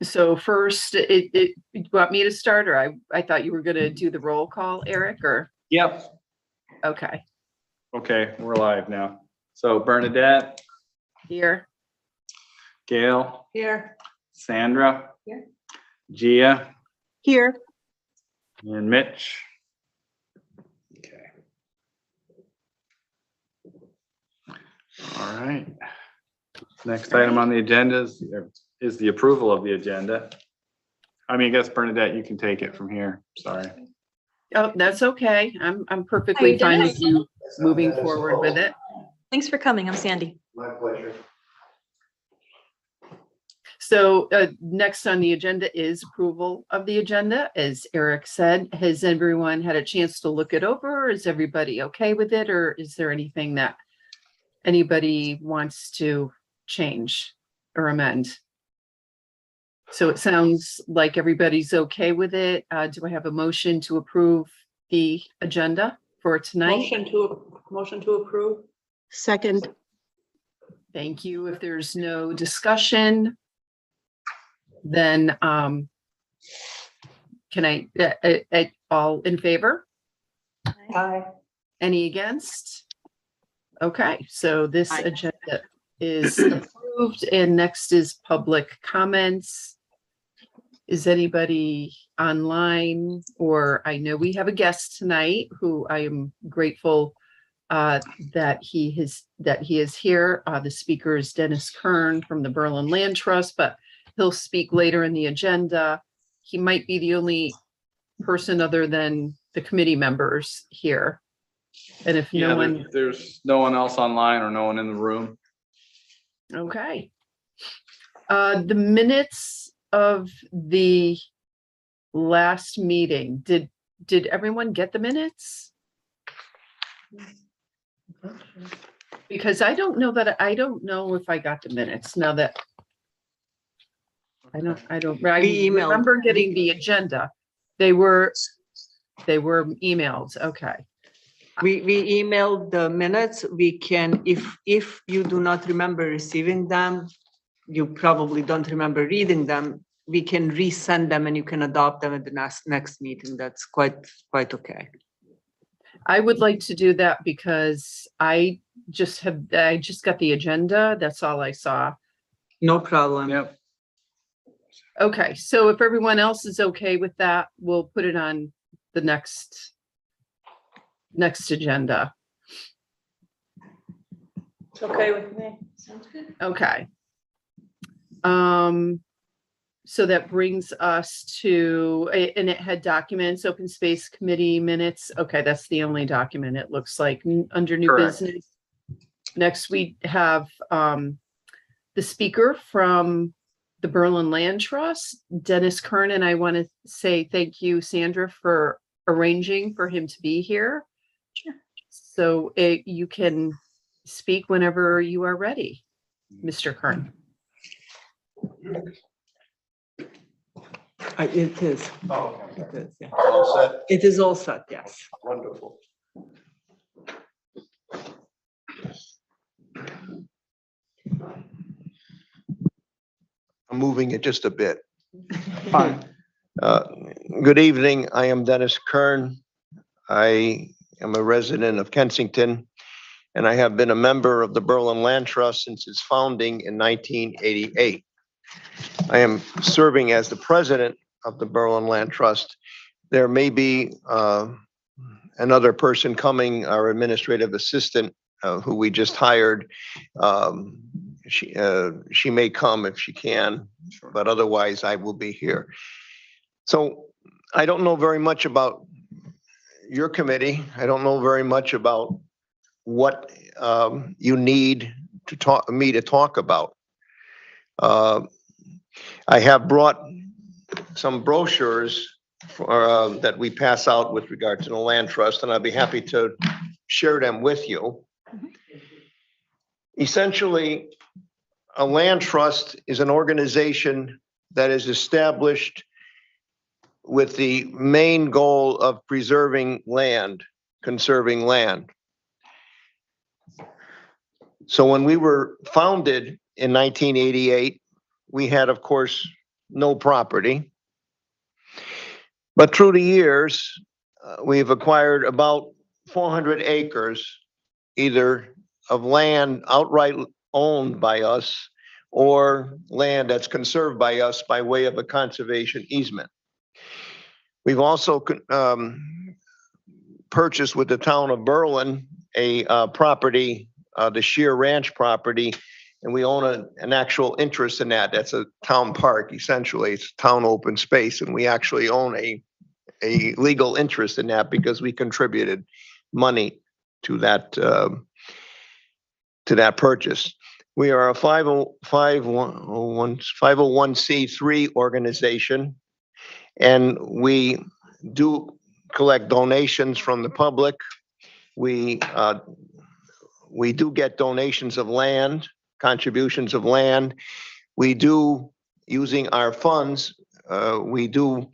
So first, you want me to start, or I thought you were going to do the roll call, Eric, or, Yep. okay, Okay, we're live now. So Bernadette, here, Gail, Here. Sandra, Here. Gia, here. and Mitch. Okay. All right. Next item on the agenda is the approval of the agenda. I mean, I guess Bernadette, you can take it from here. Sorry. Oh, that's okay. I'm perfectly fine with you moving forward with it. Thanks for coming. I'm Sandy. My pleasure. So next on the agenda is approval of the agenda. As Eric said, has everyone had a chance to look it over? Is everybody okay with it? Or is there anything that anybody wants to change or amend? So it sounds like everybody's okay with it. Do I have a motion to approve the agenda for tonight? Motion to approve. Second. Thank you. If there's no discussion, then can I all in favor? Aye. Any against? Okay, so this Aye. agenda is approved, and next is public comments. Is anybody online? Or I know we have a guest tonight who I am grateful that he is here. The speaker is Dennis Kern from the Berlin Land Trust, but he'll speak later in the agenda. He might be the only person other than the committee members here. And if no one, There's no one else online or no one in the room. okay. The minutes of the last meeting, did everyone get the minutes? Because I don't know if I got the minutes now that I don't remember getting the agenda. They were emailed. Okay. We emailed the minutes. We can, if you do not remember receiving them, you probably don't remember reading them, we can resend them and you can adopt them at the next meeting. That's quite okay. I would like to do that because I just got the agenda. That's all I saw. No problem. Yep. Okay, so if everyone else is okay with that, we'll put it on the next agenda. It's okay with me. Sounds good. Okay. So that brings us to, and it had documents, open space committee minutes. Okay, that's the only document it looks like under new Correct. business. Next, we have the speaker from the Berlin Land Trust, Dennis Kern, and I want to say thank you, Sandra, for arranging for him to be here. Sure. So you can speak whenever you are ready, Mr. Kern. It is. Oh, okay. It is, yeah. All set? It is all set, yes. Wonderful. I'm moving it just a bit. Fine. Good evening. I am Dennis Kern. I am a resident of Kensington, and I have been a member of the Berlin Land Trust since its founding in 1988. I am serving as the president of the Berlin Land Trust. There may be another person coming, our administrative assistant, who we just hired. She may come if she can, but otherwise I will be here. So I don't know very much about your committee. I don't know very much about what you need to talk about. I have brought some brochures that we pass out with regard to the land trust, and I'd be happy to share them with you. Essentially, a land trust is an organization that is established with the main goal of preserving land, conserving land. So when we were founded in 1988, we had, of course, no property. But through the years, we've acquired about 400 acres, either of land outright owned by us or land that's conserved by us by way of a conservation easement. We've also purchased with the town of Berlin a property, the Shear Ranch property, and we own an actual interest in that. That's a town park, essentially. It's town open space, and we actually own a legal interest in that because we contributed money to that purchase. We are a 501c3 organization, and we do collect donations from the public. We do get donations of land, contributions of land. We do, using our funds, we do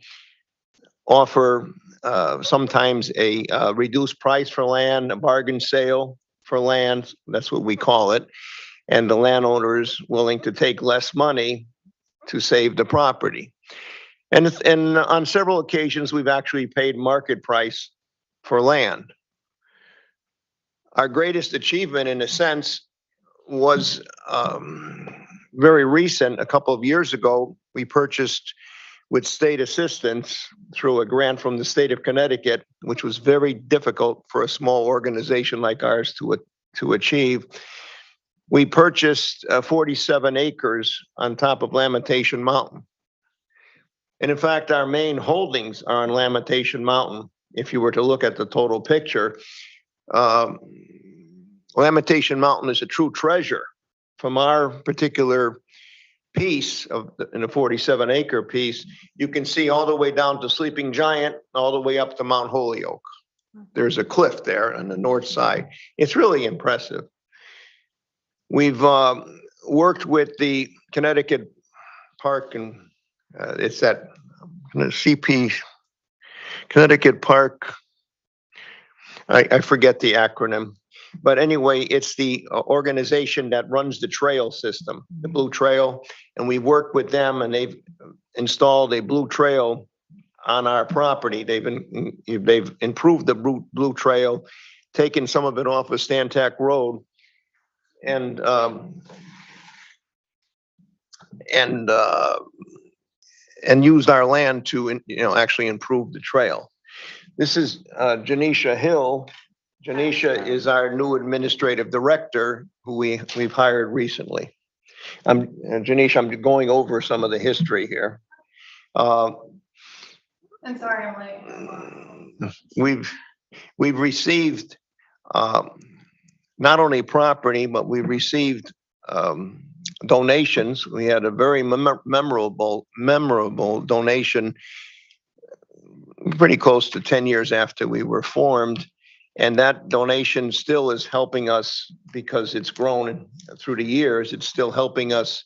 offer sometimes a reduced price for land, a bargain sale for land. That's what we call it. And the landowner is willing to take less money to save the property. And on several occasions, we've actually paid market price for land. Our greatest achievement, in a sense, was very recent. A couple of years ago, we purchased with state assistance through a grant from the state of Connecticut, which was very difficult for a small organization like ours to achieve. We purchased 47 acres on top of Lamentation Mountain. And in fact, our main holdings are on Lamentation Mountain. If you were to look at the total picture, Lamentation Mountain is a true treasure. From our particular piece in a 47-acre piece, you can see all the way down to Sleeping Giant, all the way up to Mount Holyoke. There's a cliff there on the north side. It's really impressive. We've worked with the Connecticut Park, and it's at CP, Connecticut Park. I forget the acronym. But anyway, it's the organization that runs the trail system, the Blue Trail. And we worked with them, and they've installed a Blue Trail on our property. They've improved the Blue Trail, taken some of it off of Stantac Road, and used our land to actually improve the trail. This is Janisha Hill. Janisha is our new administrative director, who we've hired recently. Janisha, I'm going over some of the history here. I'm sorry, I'm late. We've received not only property, but we received donations. We had a very memorable donation pretty close to 10 years after we were formed. And that donation still is helping us because it's grown through the years. It's still helping us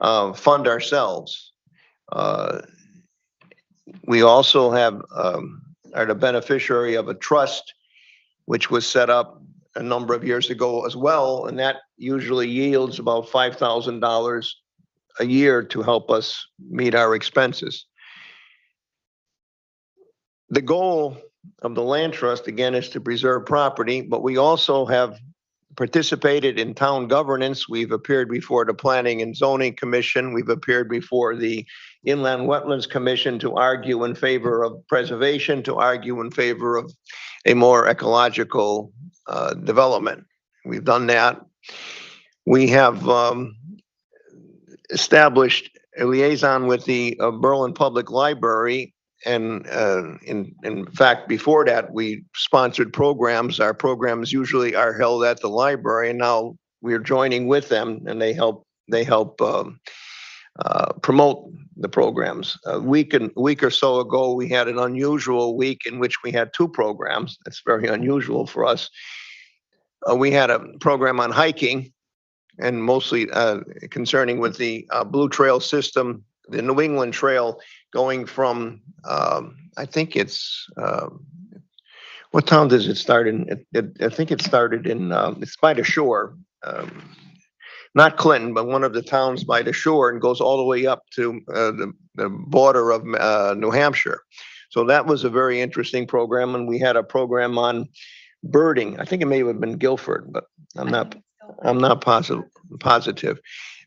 fund ourselves. We also are the beneficiary of a trust, which was set up a number of years ago as well. And that usually yields about $5,000 a year to help us meet our expenses. The goal of the land trust, again, is to preserve property, but we also have participated in town governance. We've appeared before the Planning and Zoning Commission. We've appeared before the Inland Wetlands Commission to argue in favor of preservation, to argue in favor of a more ecological development. We've done that. We have established a liaison with the Berlin Public Library. And in fact, before that, we sponsored programs. Our programs usually are held at the library, and now we're joining with them, and they help promote the programs. A week or so ago, we had an unusual week in which we had two programs. That's very unusual for us. We had a program on hiking, and mostly concerning with the Blue Trail system, the New England Trail, going from, I think it's, what town does it start in? I think it started in, it's by the shore. not Clinton, but one of the towns by the shore and goes all the way up to the border of New Hampshire. So that was a very interesting program. And we had a program on birding. I think it may have been Guilford, but I'm not positive.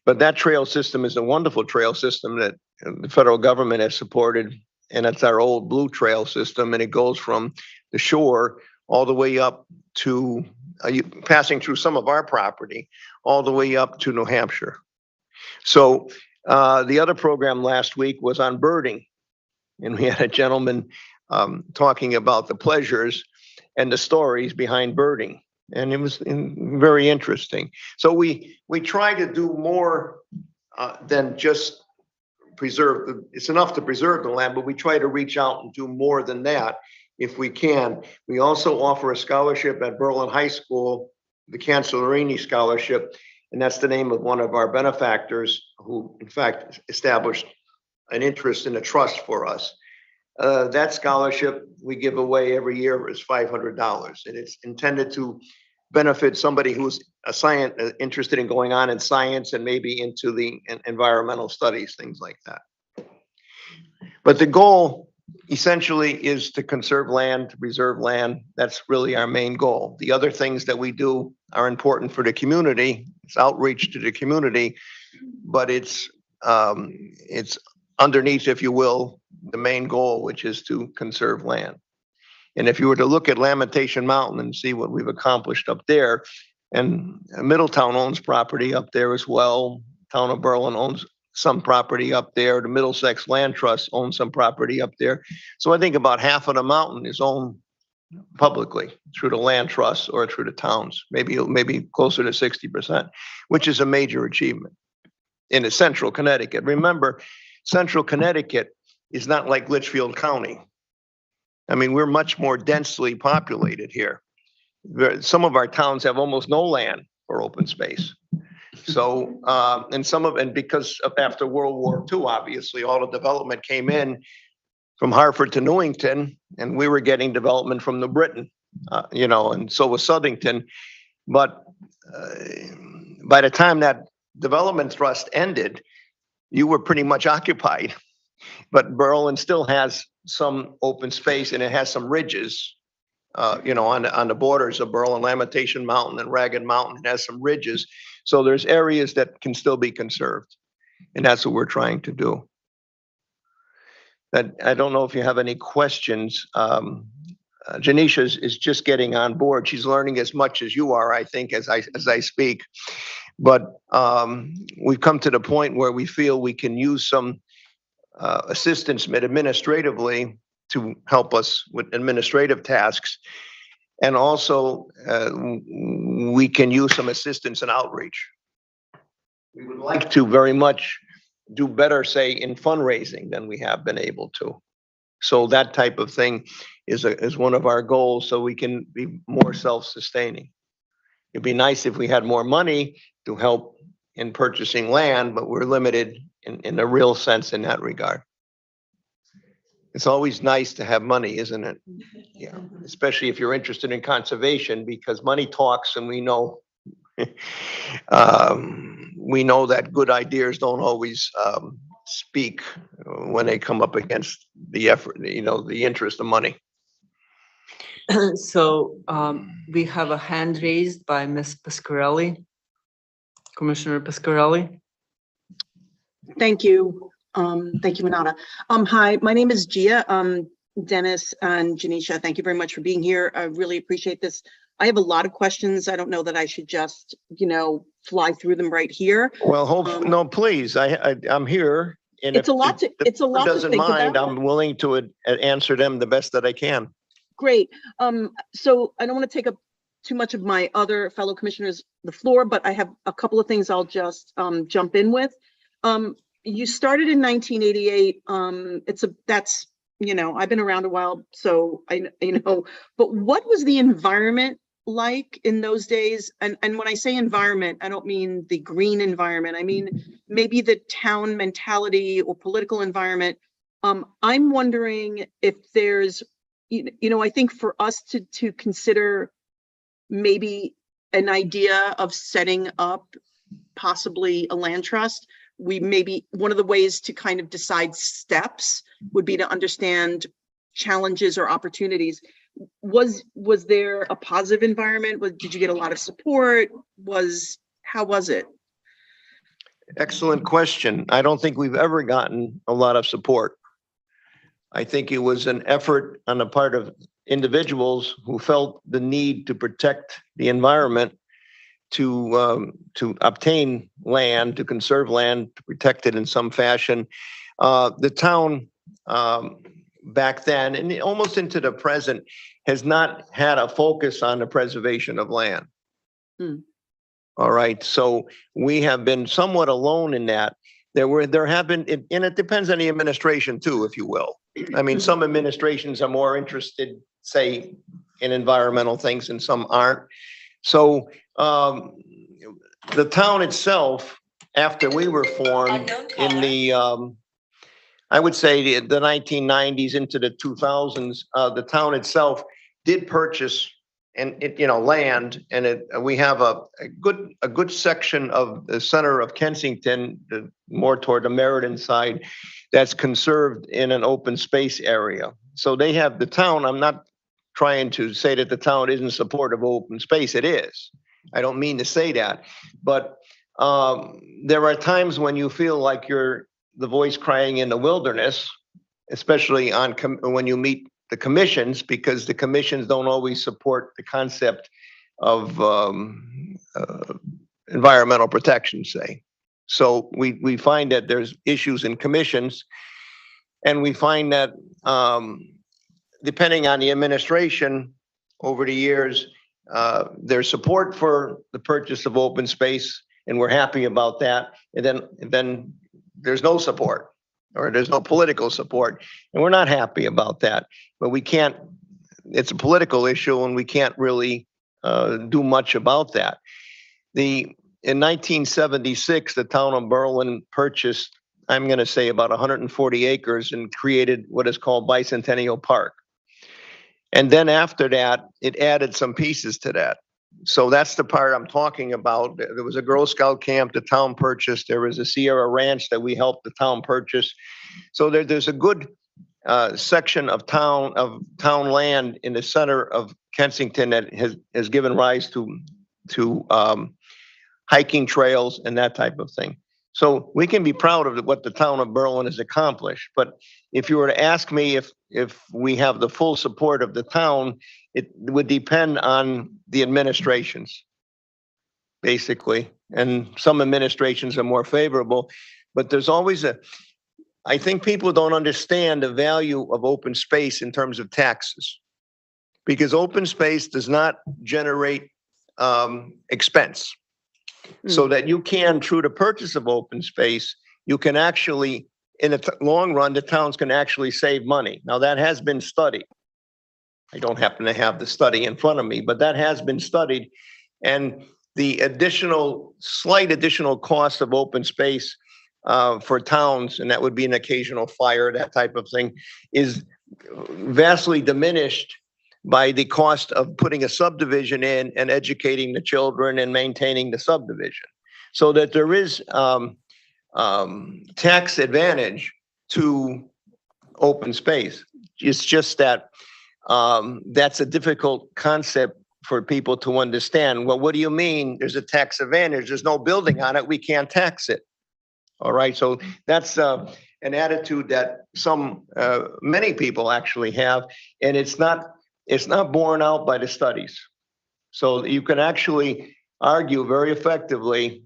But that trail system is a wonderful trail system that the federal government has supported. And it's our old blue trail system. And it goes from the shore all the way up to passing through some of our property, all the way up to New Hampshire. So the other program last week was on birding. And we had a gentleman talking about the pleasures and the stories behind birding. And it was very interesting. So we try to do more than just preserve. It's enough to preserve the land, but we try to reach out and do more than that if we can. We also offer a scholarship at Berlin High School, the Cancellerini Scholarship, and that's the name of one of our benefactors who, in fact, established an interest in a trust for us. That scholarship we give away every year is $500, and it's intended to benefit somebody who's interested in going on in science and maybe into the environmental studies, things like that. But the goal essentially is to conserve land, to preserve land. That's really our main goal. The other things that we do are important for the community. It's outreach to the community, but it's underneath, if you will, the main goal, which is to conserve land. And if you were to look at Lamentation Mountain and see what we've accomplished up there, and Middletown owns property up there as well. Town of Berlin owns some property up there. The Middlesex Land Trust owns some property up there. So I think about half of the mountain is owned publicly through the land trusts or through the towns, maybe closer to 60%, which is a major achievement in the central Connecticut. Remember, central Connecticut is not like Litchfield County. I mean, we're much more densely populated here. Some of our towns have almost no land for open space. So, and because of after World War II, obviously, all the development came in from Hartford to Newington, and we were getting development from the Britain, and so was Southington. But by the time that development thrust ended, you were pretty much occupied. But Berlin still has some open space, and it has some ridges, on the borders of Berlin, Lamentation Mountain and Ragged Mountain. It has some ridges. So there's areas that can still be conserved. And that's what we're trying to do. I don't know if you have any questions. Janisha is just getting on board. She's learning as much as you are, I think, as I speak. But we've come to the point where we feel we can use some assistance administratively to help us with administrative tasks. And also, we can use some assistance in outreach. We would like to very much do better, say, in fundraising than we have been able to. So that type of thing is one of our goals, so we can be more self-sustaining. It'd be nice if we had more money to help in purchasing land, but we're limited in a real sense in that regard. It's always nice to have money, isn't it? Yeah, especially if you're interested in conservation, because money talks, and we know that good ideas don't always speak when they come up against the effort, the interest of money. So we have a hand raised by Ms. Pasquarelli, Commissioner Pasquarelli. Thank you. Thank you, Manana. Hi, my name is Gia. Dennis and Janisha, thank you very much for being here. I really appreciate this. I have a lot of questions. I don't know that I should just, fly through them right here. Well, no, please. I'm here. And it's a lot to doesn't think mind, about. I'm willing to answer them the best that I can. Great. So I don't want to take up too much of my other fellow commissioners the floor, but I have a couple of things I'll just jump in with. You started in 1988. I've been around a while, so but what was the environment like in those days? And when I say environment, I don't mean the green environment. I mean, maybe the town mentality or political environment. I'm wondering if there's, I think for us to consider maybe an idea of setting up possibly a land trust, we maybe, one of the ways to kind of decide steps would be to understand challenges or opportunities. Was there a positive environment? Did you get a lot of support? How was it? Excellent question. I don't think we've ever gotten a lot of support. I think it was an effort on the part of individuals who felt the need to protect the environment, to obtain land, to conserve land, to protect it in some fashion. The town back then and almost into the present has not had a focus on the preservation of land. All right, so we have been somewhat alone in that. There have been, and it depends on the administration too, if you will. I mean, some administrations are more interested, say, in environmental things and some aren't. So the town itself, after we were formed in the, I would say the 1990s into the 2000s, the town itself did purchase land, and we have a good section of the center of Kensington, more toward the Meriden side, that's conserved in an open space area. So they have the town. I'm not trying to say that the town isn't supportive of open space. It is. I don't mean to say that, but there are times when you feel like you're the voice crying in the wilderness, especially when you meet the commissions, because the commissions don't always support the concept of environmental protection, say. So we find that there's issues in commissions, and we find that depending on the administration over the years, there's support for the purchase of open space, and we're happy about that. And then there's no support, or there's no political support, and we're not happy about that. But we can't, it's a political issue, and we can't really do much about that. In 1976, the town of Berlin purchased, I'm going to say, about 140 acres and created what is called Bicentennial Park. And then after that, it added some pieces to that. So that's the part I'm talking about. There was a Girl Scout camp the town purchased. There was a Sierra Ranch that we helped the town purchase. So there's a good section of town land in the center of Kensington that has given rise to hiking trails and that type of thing. So we can be proud of what the town of Berlin has accomplished. But if you were to ask me if we have the full support of the town, it would depend on the administrations, basically. And some administrations are more favorable, but there's always I think people don't understand the value of open space in terms of taxes, because open space does not generate expense. So that you can, through the purchase of open space, you can actually, in the long run, the towns can actually save money. Now, that has been studied. I don't happen to have the study in front of me, but that has been studied. And the slight additional cost of open space for towns, and that would be an occasional fire, that type of thing, is vastly diminished by the cost of putting a subdivision in and educating the children and maintaining the subdivision. So that there is tax advantage to open space. It's just that that's a difficult concept for people to understand. Well, what do you mean there's a tax advantage? There's no building on it. We can't tax it. All right. So that's an attitude that many people actually have, and it's not borne out by the studies. So you can actually argue very effectively,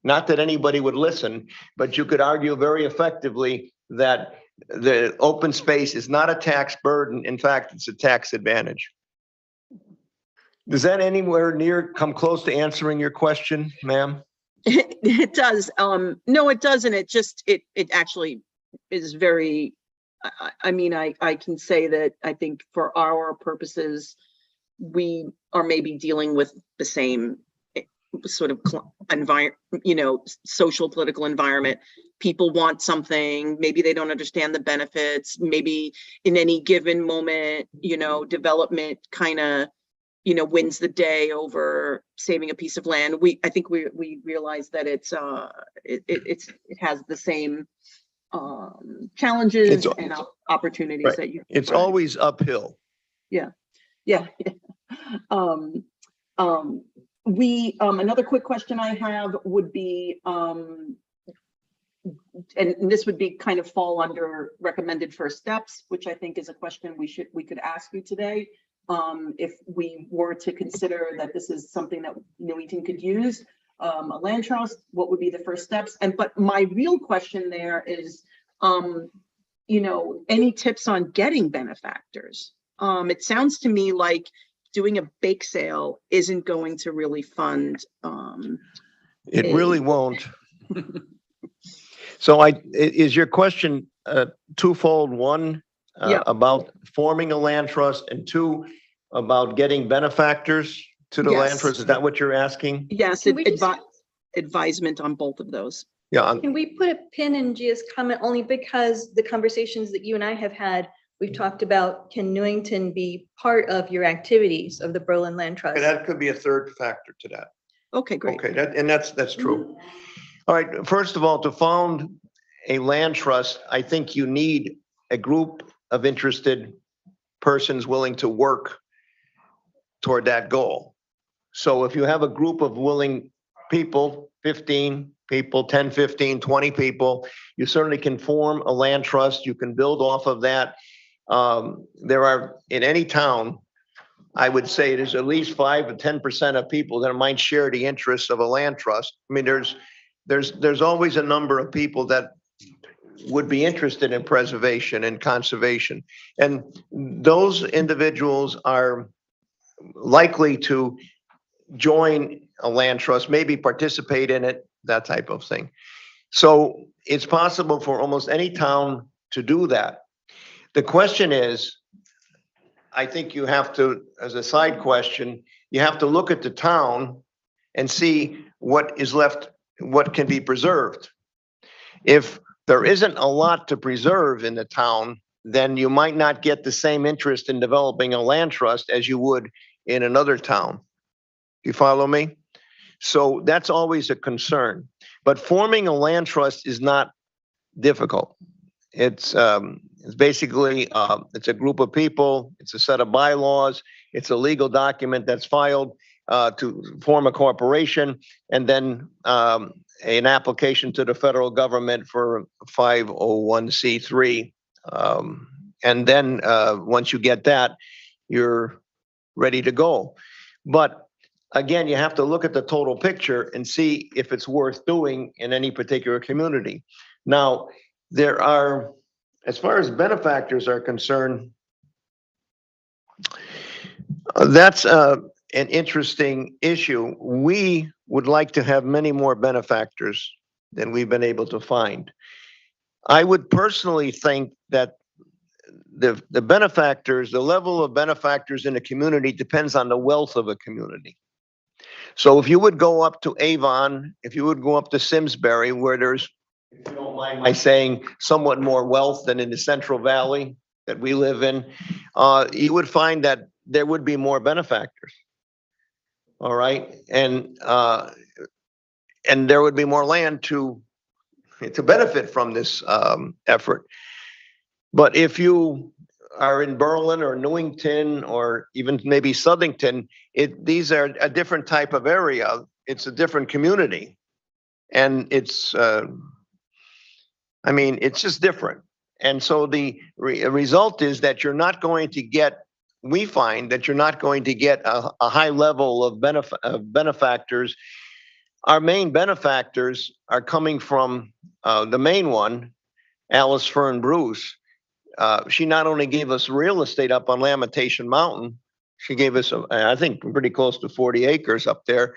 not that anybody would listen, but you could argue very effectively that the open space is not a tax burden. In fact, it's a tax advantage. Does that anywhere near come close to answering your question, ma'am? It does. No, it doesn't. It actually is very, I mean, I can say that I think for our purposes, we are maybe dealing with the same sort of social political environment. People want something, maybe they don't understand the benefits, maybe in any given moment, development kind of wins the day over saving a piece of land. I think we realize that it has the same challenges It's- and opportunities Right. that you. It's always uphill. Yeah. Another quick question I have would be, and this would be kind of fall under recommended first steps, which I think is a question we could ask you today. If we were to consider that this is something that Newington could use, a land trust, what would be the first steps? But my real question there is, any tips on getting benefactors? It sounds to me like doing a bake sale isn't going to really fund. It really won't. So is your question twofold? One, Yeah. about forming a land trust, and two, about getting benefactors to the land Yes. trust? Is that what you're asking? Yes, Can we just- advisement on both of those. Yeah, Can we put a pin in Gia's comment only because the conversations that you and I have had, we've talked about, can Newington be part of your activities of the Berlin Land Trust? that could be a third factor to that. Okay, great. Okay, that's true. All right, first of all, to found a land trust, I think you need a group of interested persons willing to work toward that goal. So if you have a group of willing people, 15 people, 10, 15, 20 people, you certainly can form a land trust. You can build off of that. There are, in any town, I would say there's at least 5 to 10% of people that might share the interests of a land trust. I mean, there's always a number of people that would be interested in preservation and conservation. And those individuals are likely to join a land trust, maybe participate in it, that type of thing. So it's possible for almost any town to do that. The question is, I think you have to, as a side question, you have to look at the town and see what is left, what can be preserved. If there isn't a lot to preserve in the town, then you might not get the same interest in developing a land trust as you would in another town. You follow me? So that's always a concern. But forming a land trust is not difficult. It's basically, it's a group of people, it's a set of bylaws, it's a legal document that's filed to form a corporation, and then an application to the federal government for 501c3. And then once you get that, you're ready to go. But again, you have to look at the total picture and see if it's worth doing in any particular community. Now, there are, as far as benefactors are concerned, that's an interesting issue. We would like to have many more benefactors than we've been able to find. I would personally think that the benefactors, the level of benefactors in a community depends on the wealth of a community. So if you would go up to Avon, if you would go up to Simsbury, where there's, if you don't mind my saying, somewhat more wealth than in the Central Valley that we live in, you would find that there would be more benefactors. All right, and there would be more land to benefit from this effort. But if you are in Berlin or Newington or even maybe Southington, these are a different type of area. It's a different community, and it's it's just different. And so the result is that you're not going to get. We find that you're not going to get a high level of benefactors. Our main benefactors are coming from the main one, Alice Fern Bruce. She not only gave us real estate up on Lamentation Mountain, she gave us, I think, pretty close to 40 acres up there,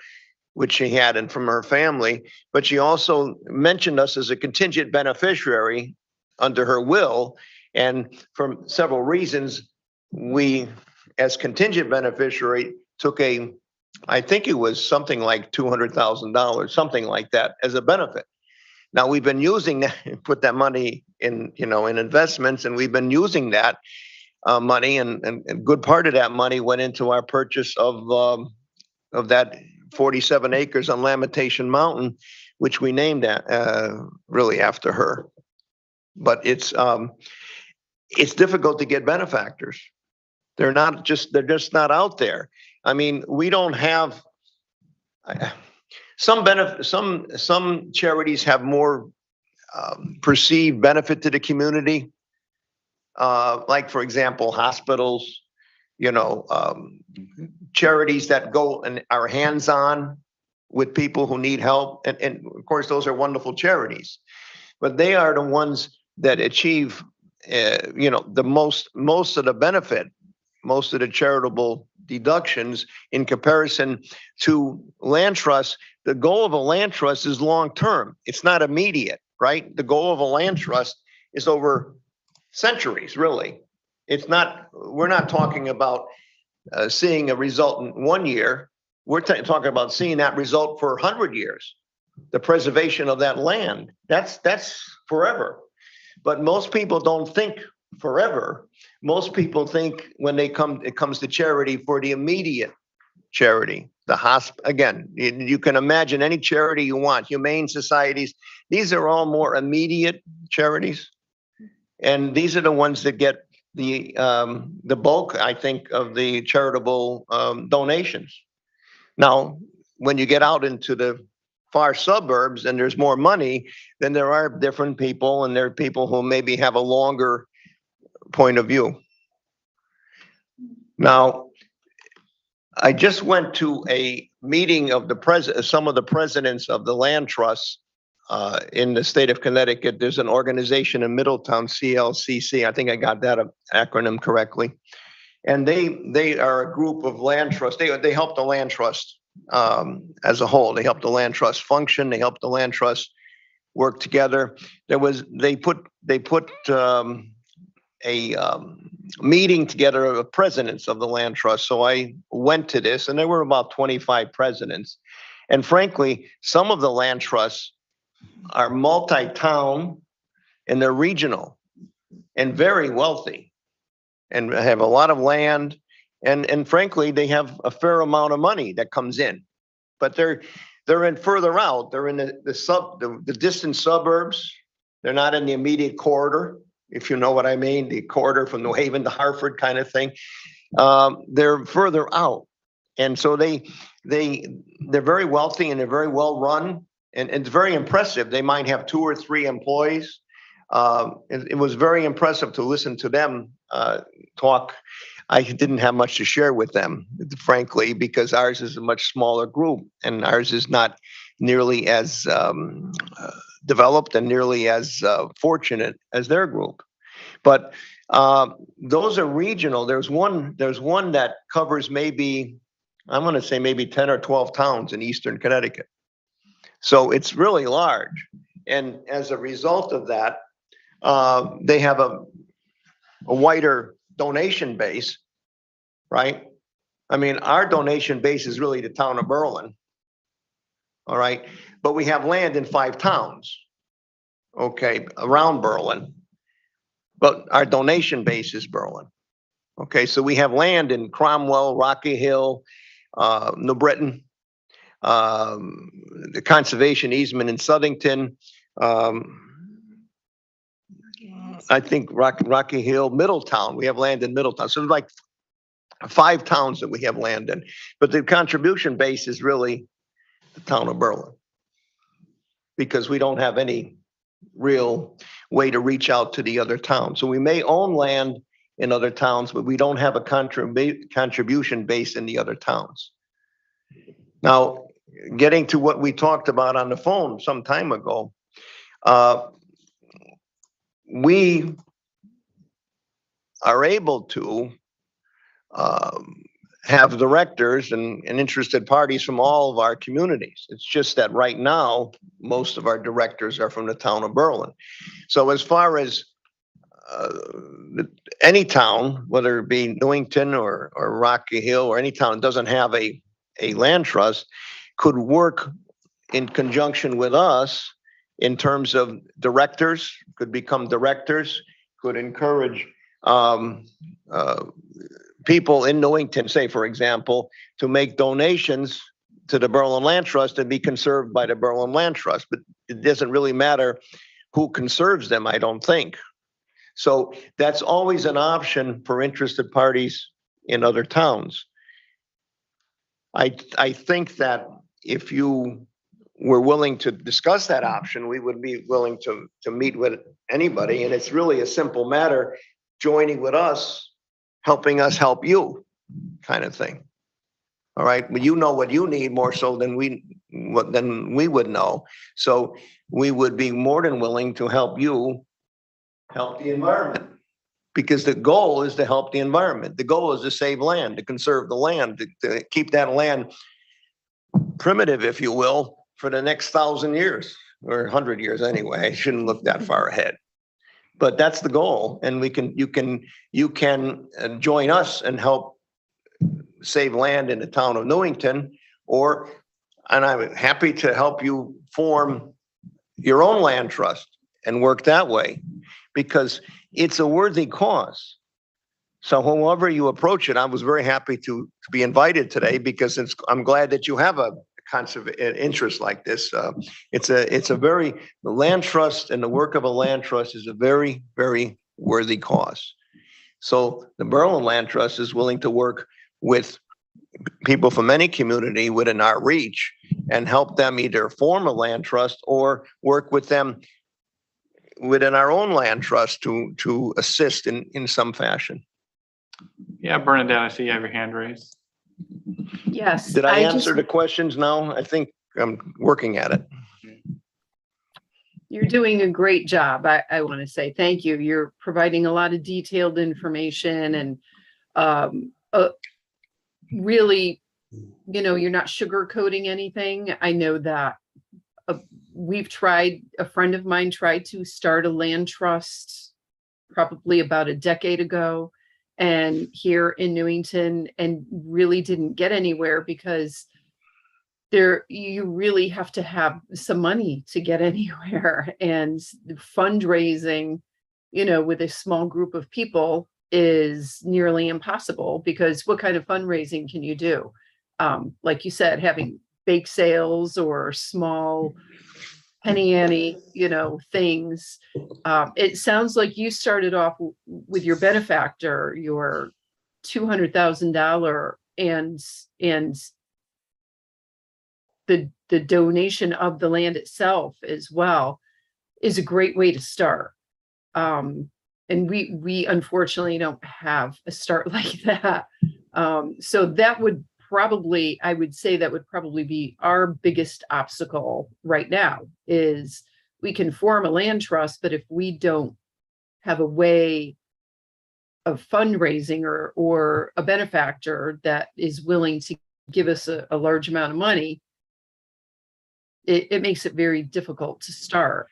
which she had and from her family. But she also mentioned us as a contingent beneficiary under her will. And for several reasons, we, as contingent beneficiary, took I think it was something like $200,000, something like that, as a benefit. Now we've been using that, put that money in, in investments, and we've been using that. money, and good part of that money went into our purchase of that 47 acres on Lamentation Mountain, which we named really after her. But it's difficult to get benefactors. They're just not out there. I mean, we don't have some charities have more perceived benefit to the community. Like, for example, hospitals, charities that go and are hands-on with people who need help. And of course, those are wonderful charities, but they are the ones that achieve, the most of the benefit, most of the charitable deductions in comparison to land trusts. The goal of a land trust is long-term. It's not immediate, right? The goal of a land trust is over centuries, really. We're not talking about seeing a result in 1 year. We're talking about seeing that result for 100 years. The preservation of that land, that's forever. But most people don't think forever. Most people think when it comes to charity for the immediate charity. Again, you can imagine any charity you want, humane societies. These are all more immediate charities. And these are the ones that get the bulk, I think, of the charitable donations. Now, when you get out into the far suburbs and there's more money, then there are different people, and there are people who maybe have a longer point of view. Now, I just went to a meeting of some of the presidents of the land trusts in the state of Connecticut. There's an organization in Middletown, CLCC. I think I got that acronym correctly. And they are a group of land trusts. They help the land trust as a whole. They help the land trust function. They help the land trust work together. They put a meeting together of presidents of the land trust. So I went to this, and there were about 25 presidents. And frankly, some of the land trusts are multi-town, and they're regional and very wealthy and have a lot of land. And frankly, they have a fair amount of money that comes in, but they're in further out. They're in the distant suburbs. They're not in the immediate corridor, if you know what I mean, the corridor from New Haven to Hartford kind of thing. They're further out. And so they're very wealthy, and they're very well run. And it's very impressive. They might have 2 or 3 employees. It was very impressive to listen to them talk. I didn't have much to share with them, frankly, because ours is a much smaller group, and ours is not nearly as developed and nearly as fortunate as their group. But those are regional. There's one that covers maybe, I'm going to say maybe 10 or 12 towns in eastern Connecticut. So it's really large. And as a result of that, they have a wider donation base, right? I mean, our donation base is really the town of Berlin. All right. But we have land in 5 towns, okay, around Berlin. But our donation base is Berlin. Okay. So we have land in Cromwell, Rocky Hill, New Britain, the conservation easement in Southington, I think Rocky Hill, Middletown. We have land in Middletown. So there's like 5 towns that we have land in. But the contribution base is really the town of Berlin, because we don't have any real way to reach out to the other towns. So we may own land in other towns, but we don't have a contribution base in the other towns. Now, getting to what we talked about on the phone some time ago, we are able to have directors and interested parties from all of our communities. It's just that right now, most of our directors are from the town of Berlin. So as far as any town, whether it be Newington or Rocky Hill or any town that doesn't have a land trust, could work in conjunction with us in terms of directors, could become directors, could encourage um, people in Newington, say, for example, to make donations to the Berlin Land Trust and be conserved by the Berlin Land Trust. But it doesn't really matter who conserves them, I don't think. So that's always an option for interested parties in other towns. I think that if you were willing to discuss that option, we would be willing to meet with anybody. And it's really a simple matter, joining with us, helping us help you, kind of thing. All right, but you know what you need more so than we would know. So we would be more than willing to help you help the environment. Because the goal is to help the environment. The goal is to save land, to conserve the land, to keep that land primitive, if you will, for the next 1,000 years or 100 years anyway. I shouldn't look that far ahead. But that's the goal, and you can join us and help save land in the town of Newington, and I'm happy to help you form your own land trust and work that way, because it's a worthy cause. So however you approach it, I was very happy to be invited today, because I'm glad that you have a concept interest like this. The land trust and the work of a land trust is a very, very worthy cause. So the Berlin Land Trust is willing to work with people from any community within our reach and help them either form a land trust or work with them within our own land trust to assist in some fashion. Yeah, Bernadette, I see you have your hand raised. Yes. Did I just- answer the questions now? I think I'm working at it. You're doing a great job. I want to say thank you. You're providing a lot of detailed information and really, you're not sugarcoating anything. I know that a friend of mine tried to start a land trust probably about a decade ago, and here in Newington, and really didn't get anywhere because you really have to have some money to get anywhere, and fundraising, with a small group of people is nearly impossible, because what kind of fundraising can you do? Like you said, having bake sales or small penny ante, things. It sounds like you started off with your benefactor, your $200,000, and the donation of the land itself as well is a great way to start. And we unfortunately don't have a start like that. So that would probably, I would say that would probably be our biggest obstacle right now, is we can form a land trust, but if we don't have a way of fundraising or a benefactor that is willing to give us a large amount of money, it makes it very difficult to start.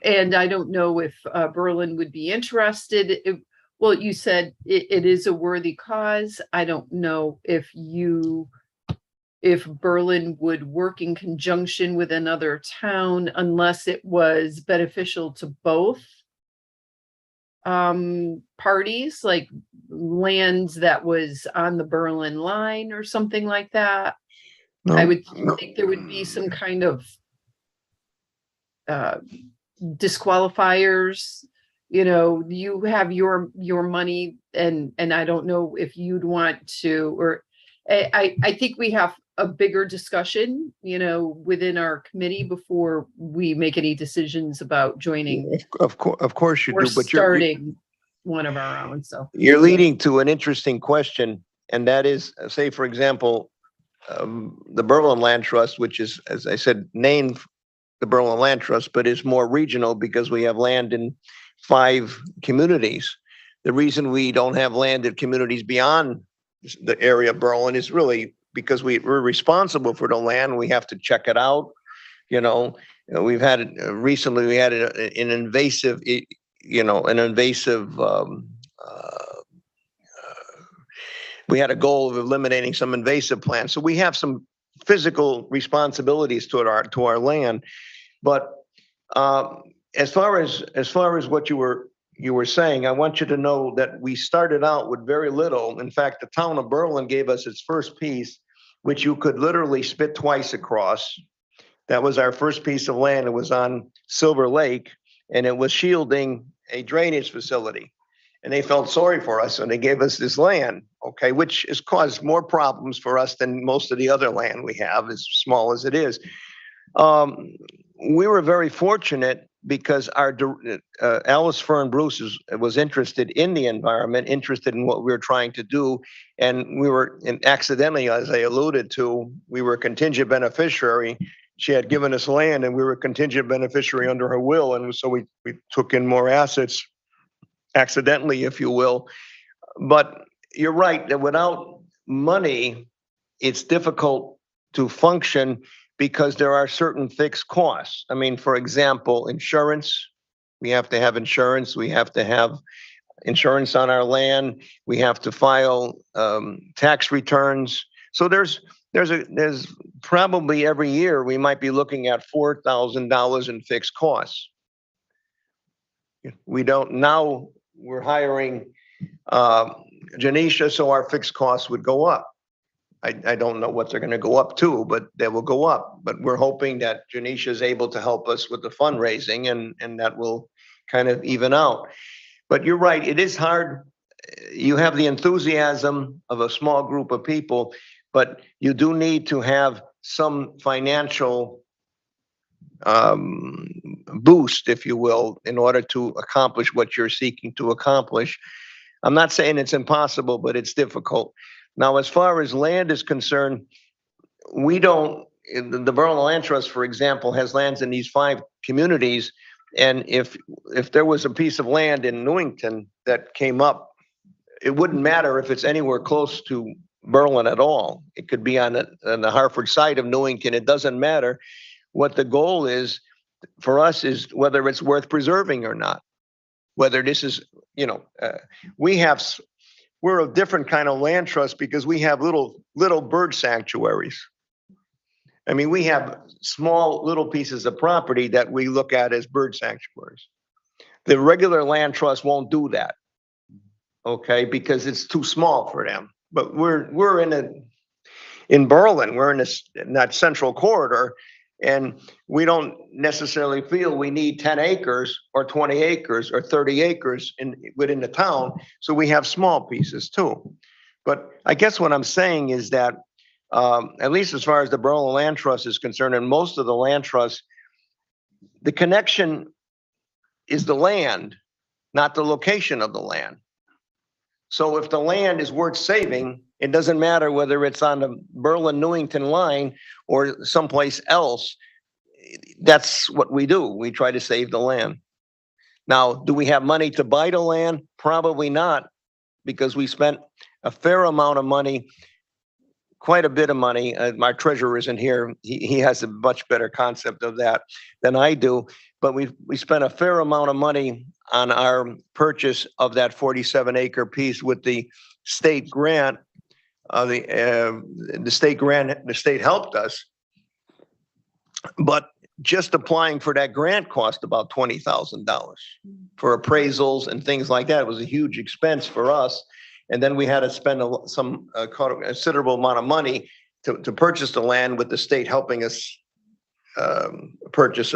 And I don't know if Berlin would be interested. Well, you said it is a worthy cause. I don't know if Berlin would work in conjunction with another town, unless it was beneficial to both parties, like lands that was on the Berlin line or something like that. No, I would think there would be some kind of disqualifiers. You have your money, and I don't know if you'd want to, or I think we have a bigger discussion, within our committee before we make any decisions about joining of course you or do, but starting one of our own. So you're leading to an interesting question, and that is, say, for example, the Berlin Land Trust, which is, as I said, named the Berlin Land Trust, but is more regional because we have land in 5 communities. The reason we don't have land in communities beyond the area of Berlin is really because we're responsible for the land. We have to check it out. We've had recently, we had an invasive, we had a goal of eliminating some invasive plants. So we have some physical responsibilities to our land. But as far as what you were you were saying, I want you to know that we started out with very little. In fact, the town of Berlin gave us its first piece, which you could literally spit twice across. That was our first piece of land. It was on Silver Lake, and it was shielding a drainage facility. And they felt sorry for us, and they gave us this land, okay, which has caused more problems for us than most of the other land we have, as small as it is. We were very fortunate because our Alice Fern Bruce was interested in the environment, interested in what we were trying to do, and we were, and accidentally, as I alluded to, we were a contingent beneficiary. She had given us land, and we were a contingent beneficiary under her will, and so we took in more assets, accidentally, if you will. But you're right that without money, it's difficult to function because there are certain fixed costs. I mean, for example, insurance. We have to have insurance. We have to have insurance on our land. We have to file tax returns. So there's probably every year we might be looking at $4,000 in fixed costs. We don't, now we're hiring Janisha, so our fixed costs would go up. I don't know what they're going to go up to, but they will go up. But we're hoping that Janisha is able to help us with the fundraising, and that will kind of even out. But you're right, it is hard. You have the enthusiasm of a small group of people, but you do need to have some financial boost, if you will, in order to accomplish what you're seeking to accomplish. I'm not saying it's impossible, but it's difficult. Now, as far as land is concerned, we don't, the Berlin Land Trust, for example, has lands in these 5 communities. And if there was a piece of land in Newington that came up, it wouldn't matter if it's anywhere close to Berlin at all. It could be on the Hartford side of Newington. It doesn't matter. What the goal is for us is whether it's worth preserving or not. Whether this is, we're a different kind of land trust because we have little bird sanctuaries. I mean, we have small little pieces of property that we look at as bird sanctuaries. The regular land trust won't do that, okay, because it's too small for them. But we're in Berlin, we're in that central corridor, and we don't necessarily feel we need 10 acres or 20 acres or 30 acres within the town. So we have small pieces too. But I guess what I'm saying is that, at least as far as the Berlin Land Trust is concerned, and most of the land trusts, the connection is the land, not the location of the land. So if the land is worth saving, it doesn't matter whether it's on the Berlin-Newington line or someplace else. That's what we do. We try to save the land. Now, do we have money to buy the land? Probably not, because we spent a fair amount of money, quite a bit of money. My treasurer isn't here. He has a much better concept of that than I do. But we spent a fair amount of money on our purchase of that 47-acre piece with the state grant. The state helped us, but just applying for that grant cost about $20,000 for appraisals and things like that. It was a huge expense for us. And then we had to spend a considerable amount of money to purchase the land, with the state helping us purchase,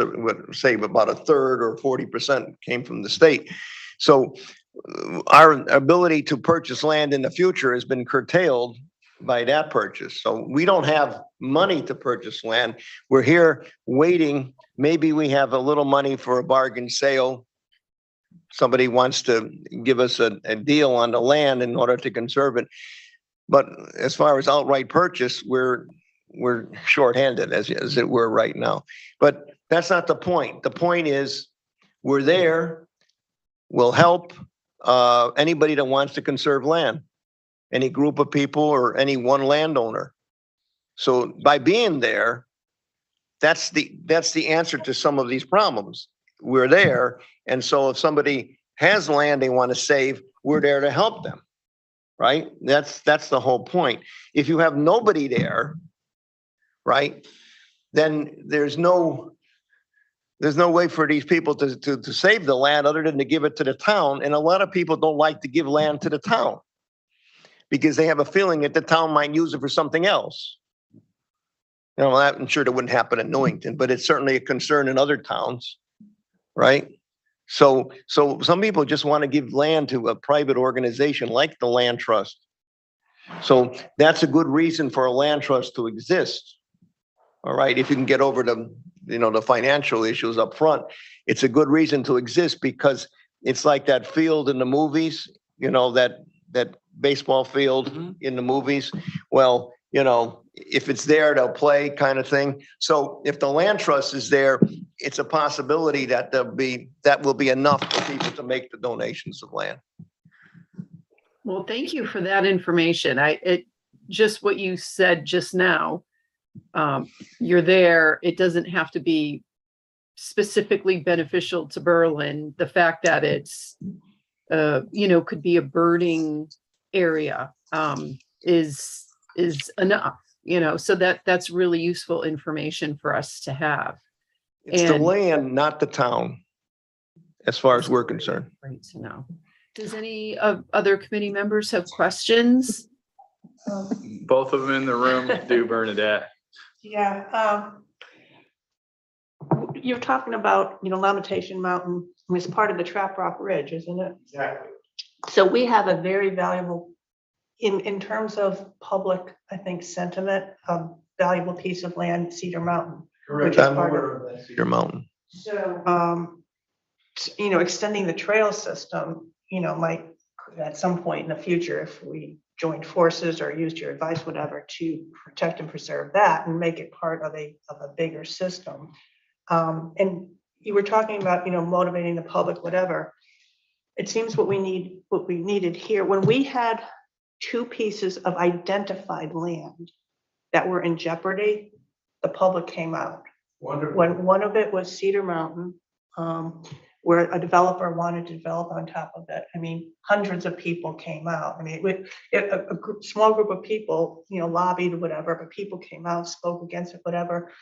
say about a third or 40% came from the state. So our ability to purchase land in the future has been curtailed by that purchase. So we don't have money to purchase land. We're here waiting. Maybe we have a little money for a bargain sale. Somebody wants to give us a deal on the land in order to conserve it. But as far as outright purchase, we're shorthanded as it were right now. But that's not the point. The point is we're there. We'll help anybody that wants to conserve land, any group of people or any one landowner. So by being there, that's the answer to some of these problems. We're there. And so if somebody has land they want to save, we're there to help them, right? That's the whole point. If you have nobody there, right, then there's no There's no way for these people to save the land other than to give it to the town. And a lot of people don't like to give land to the town because they have a feeling that the town might use it for something else. You know, I'm sure that wouldn't happen in Newington, but it's certainly a concern in other towns, right? So some people just want to give land to a private organization like the land trust. So that's a good reason for a land trust to exist. All right, if you can get over the financial issues up front, it's a good reason to exist because it's like that field in the movies, that baseball field in the movies. Well, if it's there, they'll play kind of thing. So if the land trust is there, it's a possibility that that will be enough for people to make the donations of land. Well, thank you for that information. Just what you said just now, you're there. It doesn't have to be specifically beneficial to Berlin. The fact that it's, could be a birding area, is enough, so that's really useful information for us to have. It's the land, not the town, as far as we're concerned. Great to know. Does any other committee members have questions? Both of them in the room do, Bernadette. Yeah, you're talking about, Lamentation Mountain is part of the Trap Rock Ridge, isn't it? Exactly. So we have a very valuable, in terms of public, I think, sentiment, a valuable piece of land, Cedar Mountain. Correct. Which is I'm part aware of Cedar Mountain. So, extending the trail system, might at some point in the future, if we joined forces or used your advice, whatever, to protect and preserve that and make it part of a bigger system. And you were talking about, motivating the public, whatever. It seems what we needed here, when we had two pieces of identified land that were in jeopardy, the public came out. Wonderful. When one of it was Cedar Mountain, where a developer wanted to develop on top of it. I mean, hundreds of people came out. I mean, small group of people, lobbied, whatever, but people came out, spoke against it, whatever.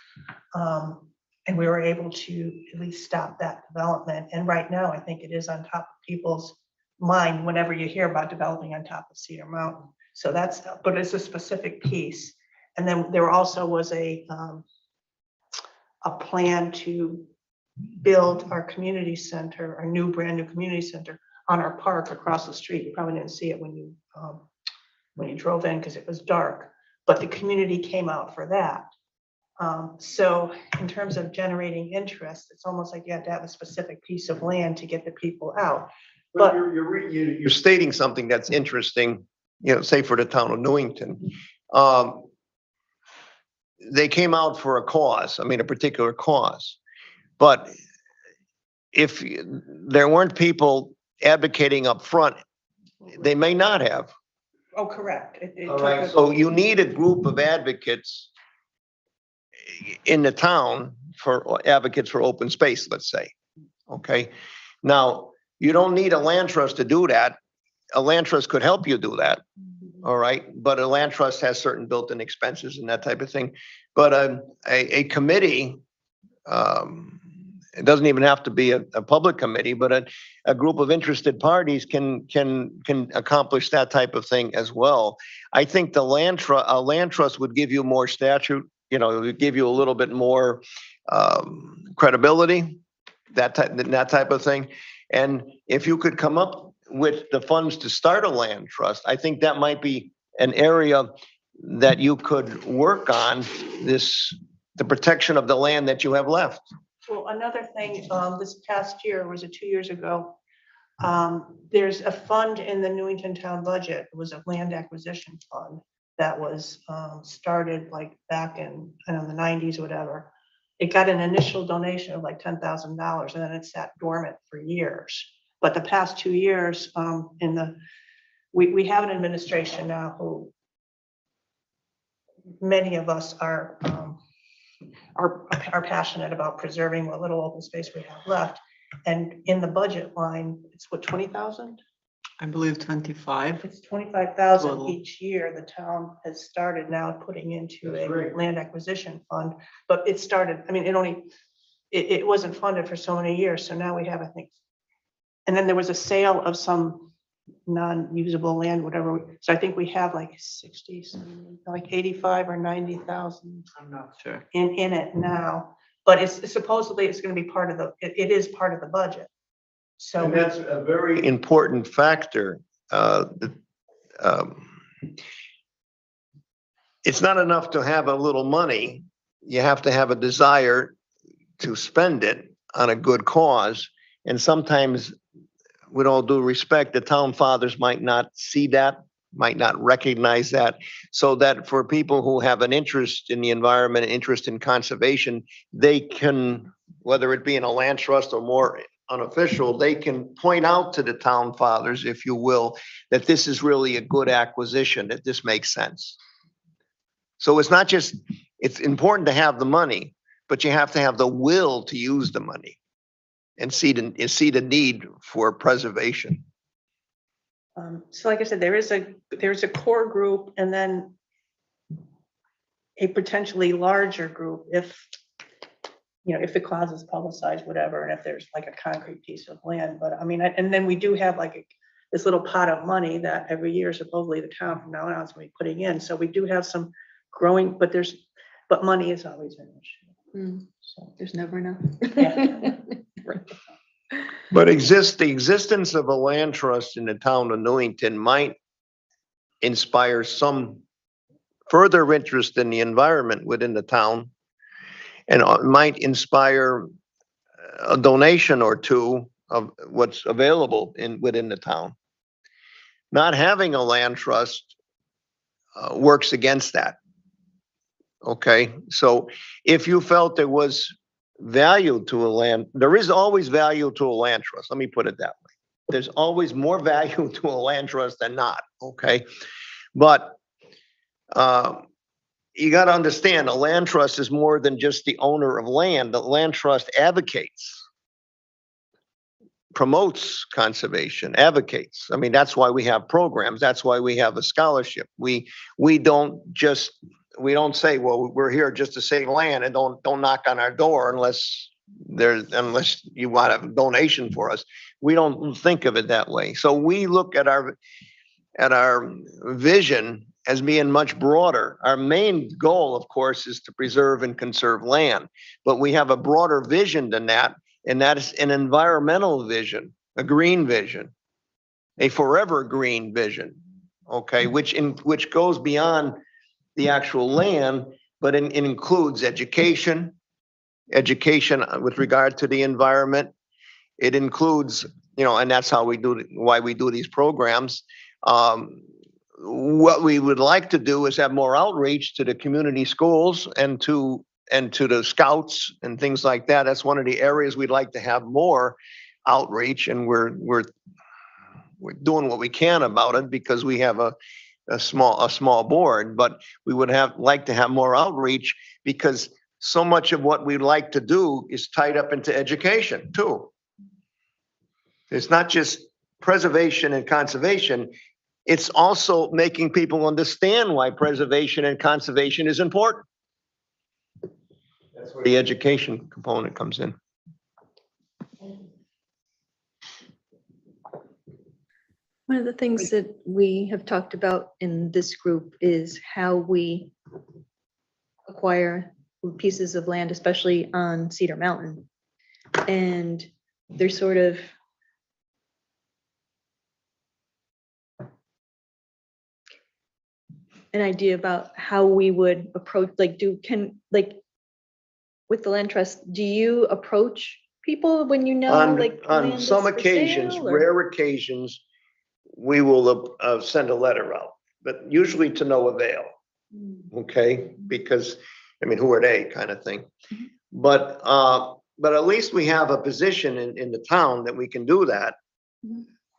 And we were able to at least stop that development. And right now, I think it is on top of people's mind whenever you hear about developing on top of Cedar Mountain. So but it's a specific piece. And then there also was a plan to build our community center, our brand new community center on our park across the street. You probably didn't see it when you drove in because it was dark, but the community came out for that. So in terms of generating interest, it's almost like you have to have a specific piece of land to get the people out. But you're stating something that's interesting, say for the town of Newington. They came out for a cause, a particular cause. But if there weren't people advocating up front, they may not have. Oh, correct. All right. So you need a group of advocates in the town for advocates for open space, let's say. Okay. Now, you don't need a land trust to do that. A land trust could help you do that. All right. But a land trust has certain built-in expenses and that type of thing. But a committee, it doesn't even have to be a public committee, but a group of interested parties can accomplish that type of thing as well. I think a land trust would give you more statute, it would give you a little bit more credibility, that type of thing. And if you could come up with the funds to start a land trust, I think that might be an area that you could work on, the protection of the land that you have left. Well, another thing, this past year, was it 2 years ago? There's a fund in the Newington town budget. It was a land acquisition fund that was started like back in, the 90s, whatever. It got an initial donation of like $10,000 and then it sat dormant for years. But the past 2 years, we have an administration now who many of us are passionate about preserving what little open space we have left. And in the budget line, it's what, 20,000? I believe 25. It's 25,000 Total. each year. The town has started now putting into a land acquisition fund, but it started, it wasn't funded for so many years, so now we have, I think. And then there was a sale of some non-usable land, whatever, so I think we have like 60, like 85 or 90,000 I'm not sure. in it now. But it's supposedly it's gonna be part of the, it is part of the budget. So And that's a very important factor. It's not enough to have a little money. You have to have a desire to spend it on a good cause. And sometimes, with all due respect, the town fathers might not see that, might not recognize that. So that for people who have an interest in the environment, interest in conservation, they can, whether it be in a land trust or more unofficial, they can point out to the town fathers, if you will, that this is really a good acquisition, that this makes sense. So it's not just, it's important to have the money, but you have to have the will to use the money and see the need for preservation. So like I said, there's a core group and then a potentially larger group if, you know, if the cause is publicized, whatever, and if there's like a concrete piece of land. But I mean, and then we do have like this little pot of money that every year supposedly the town from now on is going to be putting in. So we do have some growing, but money is always an issue. So There's never enough. Yeah. But the existence of a land trust in the town of Newington might inspire some further interest in the environment within the town, and might inspire a donation or two of what's available within the town. Not having a land trust works against that. Okay, so if you felt there was value to a land, there is always value to a land trust. Let me put it that way. There's always more value to a land trust than not, okay? But you got to understand, a land trust is more than just the owner of land. The land trust advocates, promotes conservation, advocates. I mean, that's why we have programs. That's why we have a scholarship. We don't say, well, we're here just to save land and don't knock on our door unless you want a donation for us. We don't think of it that way. So we look at our vision as being much broader. Our main goal, of course, is to preserve and conserve land, but we have a broader vision than that, and that is an environmental vision, a green vision, a forever green vision, okay, which goes beyond the actual land, but it includes education with regard to the environment. It includes, you know, and that's how why we do these programs. What we would like to do is have more outreach to the community schools and to the scouts and things like that. That's one of the areas we'd like to have more outreach, and we're doing what we can about it because we have a small board, but we would like to have more outreach because so much of what we'd like to do is tied up into education too. It's not just preservation and conservation. It's also making people understand why preservation and conservation is important. That's where the education component comes in. One of the things that we have talked about in this group is how we acquire pieces of land, especially on Cedar Mountain. And there's sort of an idea about how we would approach, like, with the land trust, do you approach people when you know, like, On land is some for occasions, sale, or- rare occasions, we will send a letter out, but usually to no avail. Okay, because I mean, who are they, kind of thing. But at least we have a position in the town that we can do that.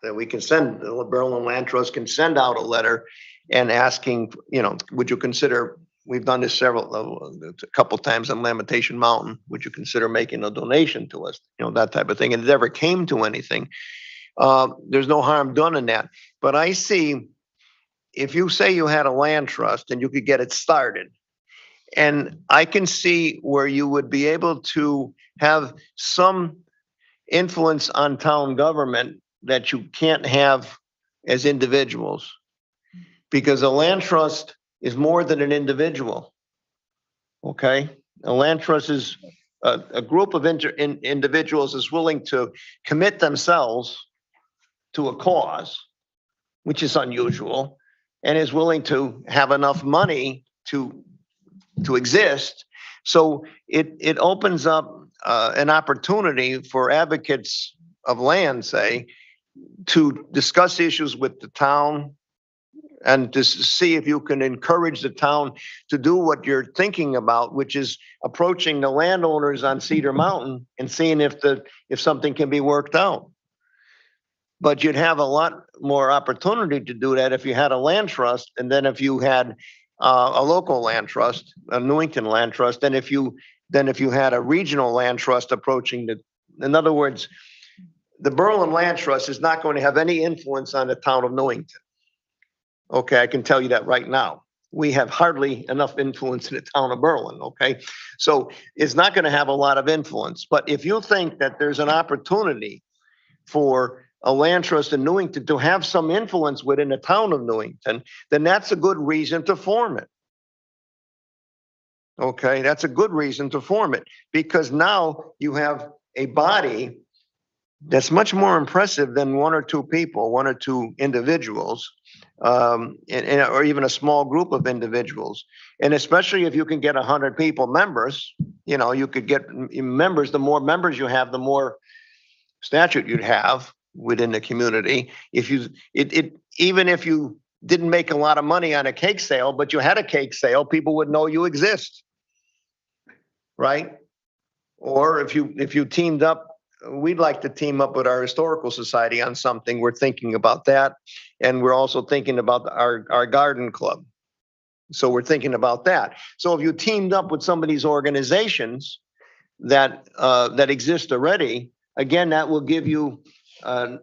That we can send, the Berlin Land Trust can send out a letter and asking, you know, would you consider, we've done this a couple times on Lamentation Mountain, would you consider making a donation to us? You know, that type of thing. And it never came to anything. There's no harm done in that. But I see, if you say you had a land trust and you could get it started, And I can see where you would be able to have some influence on town government that you can't have as individuals. Because a land trust is more than an individual. Okay? A land trust is a group of individuals is willing to commit themselves to a cause, which is unusual, and is willing to have enough money to exist. So it opens up an opportunity for advocates of land, say, to discuss issues with the town and to see if you can encourage the town to do what you're thinking about, which is approaching the landowners on Cedar Mountain and seeing if something can be worked out. But you'd have a lot more opportunity to do that if you had a land trust, and then if you had a local land trust, a Newington land trust, than if you had a regional land trust approaching the. In other words, the Berlin Land Trust is not going to have any influence on the town of Newington. Okay, I can tell you that right now. We have hardly enough influence in the town of Berlin, okay? So it's not going to have a lot of influence. But if you think that there's an opportunity for a land trust in Newington to have some influence within the town of Newington, then that's a good reason to form it. Okay, that's a good reason to form it, because now you have a body that's much more impressive than one or two people, one or two individuals, or even a small group of individuals. And especially if you can get 100 people members, you could get members. The more members you have, the more statute you'd have within the community. Even if you didn't make a lot of money on a cake sale, but you had a cake sale, people would know you exist, right? Or if you teamed up. We'd like to team up with our historical society on something. We're thinking about that. And we're also thinking about our garden club. So we're thinking about that. So if you teamed up with some of these organizations that exist already, again, that will give you, I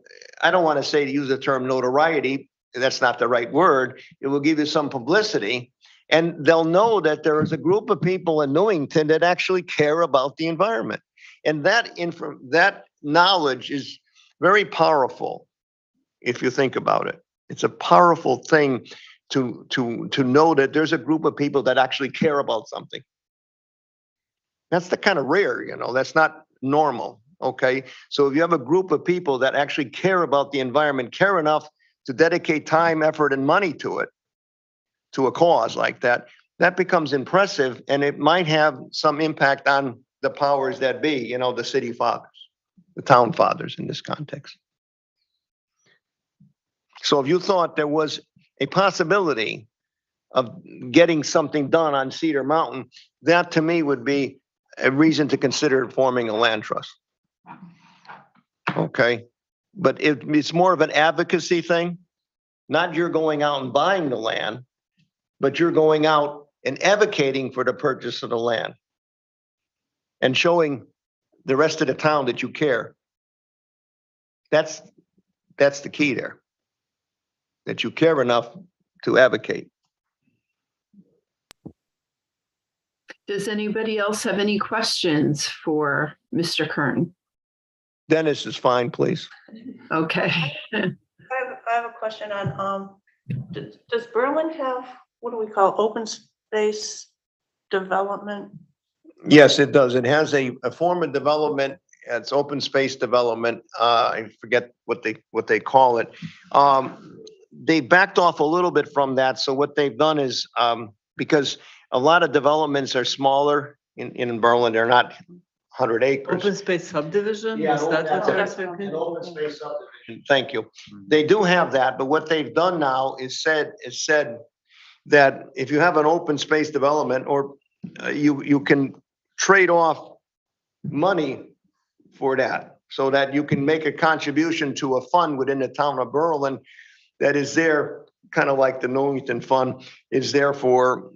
don't want to say to use the term notoriety. That's not the right word. It will give you some publicity. And they'll know that there is a group of people in Newington that actually care about the environment. And that knowledge is very powerful if you think about it. It's a powerful thing to know that there's a group of people that actually care about something. That's the kind of rare, that's not normal. Okay. So if you have a group of people that actually care about the environment, care enough to dedicate time, effort, and money to it, to a cause like that, that becomes impressive, and it might have some impact on the powers that be, the city fathers, the town fathers in this context. So if you thought there was a possibility of getting something done on Cedar Mountain, that to me would be a reason to consider forming a land trust. Okay. But it's more of an advocacy thing. Not you're going out and buying the land, but you're going out and advocating for the purchase of the land and showing the rest of the town that you care. That's the key there, that you care enough to advocate. Does anybody else have any questions for Mr. Kern? Dennis is fine, please. Okay. I have a question on, does Berlin have, what do we call, open space development? Yes, it does. It has a form of development. It's open space development. I forget what they call it. They backed off a little bit from that. So what they've done is, because a lot of developments are smaller in Berlin, they're not 100 acres. Open space subdivision? Yeah, Is that what you're an speaking? open space subdivision. Thank you. They do have that, but what they've done now is said that if you have an open space development, or you can trade off money for that, so that you can make a contribution to a fund within the town of Berlin that is there, kind of like the Newington Fund is there for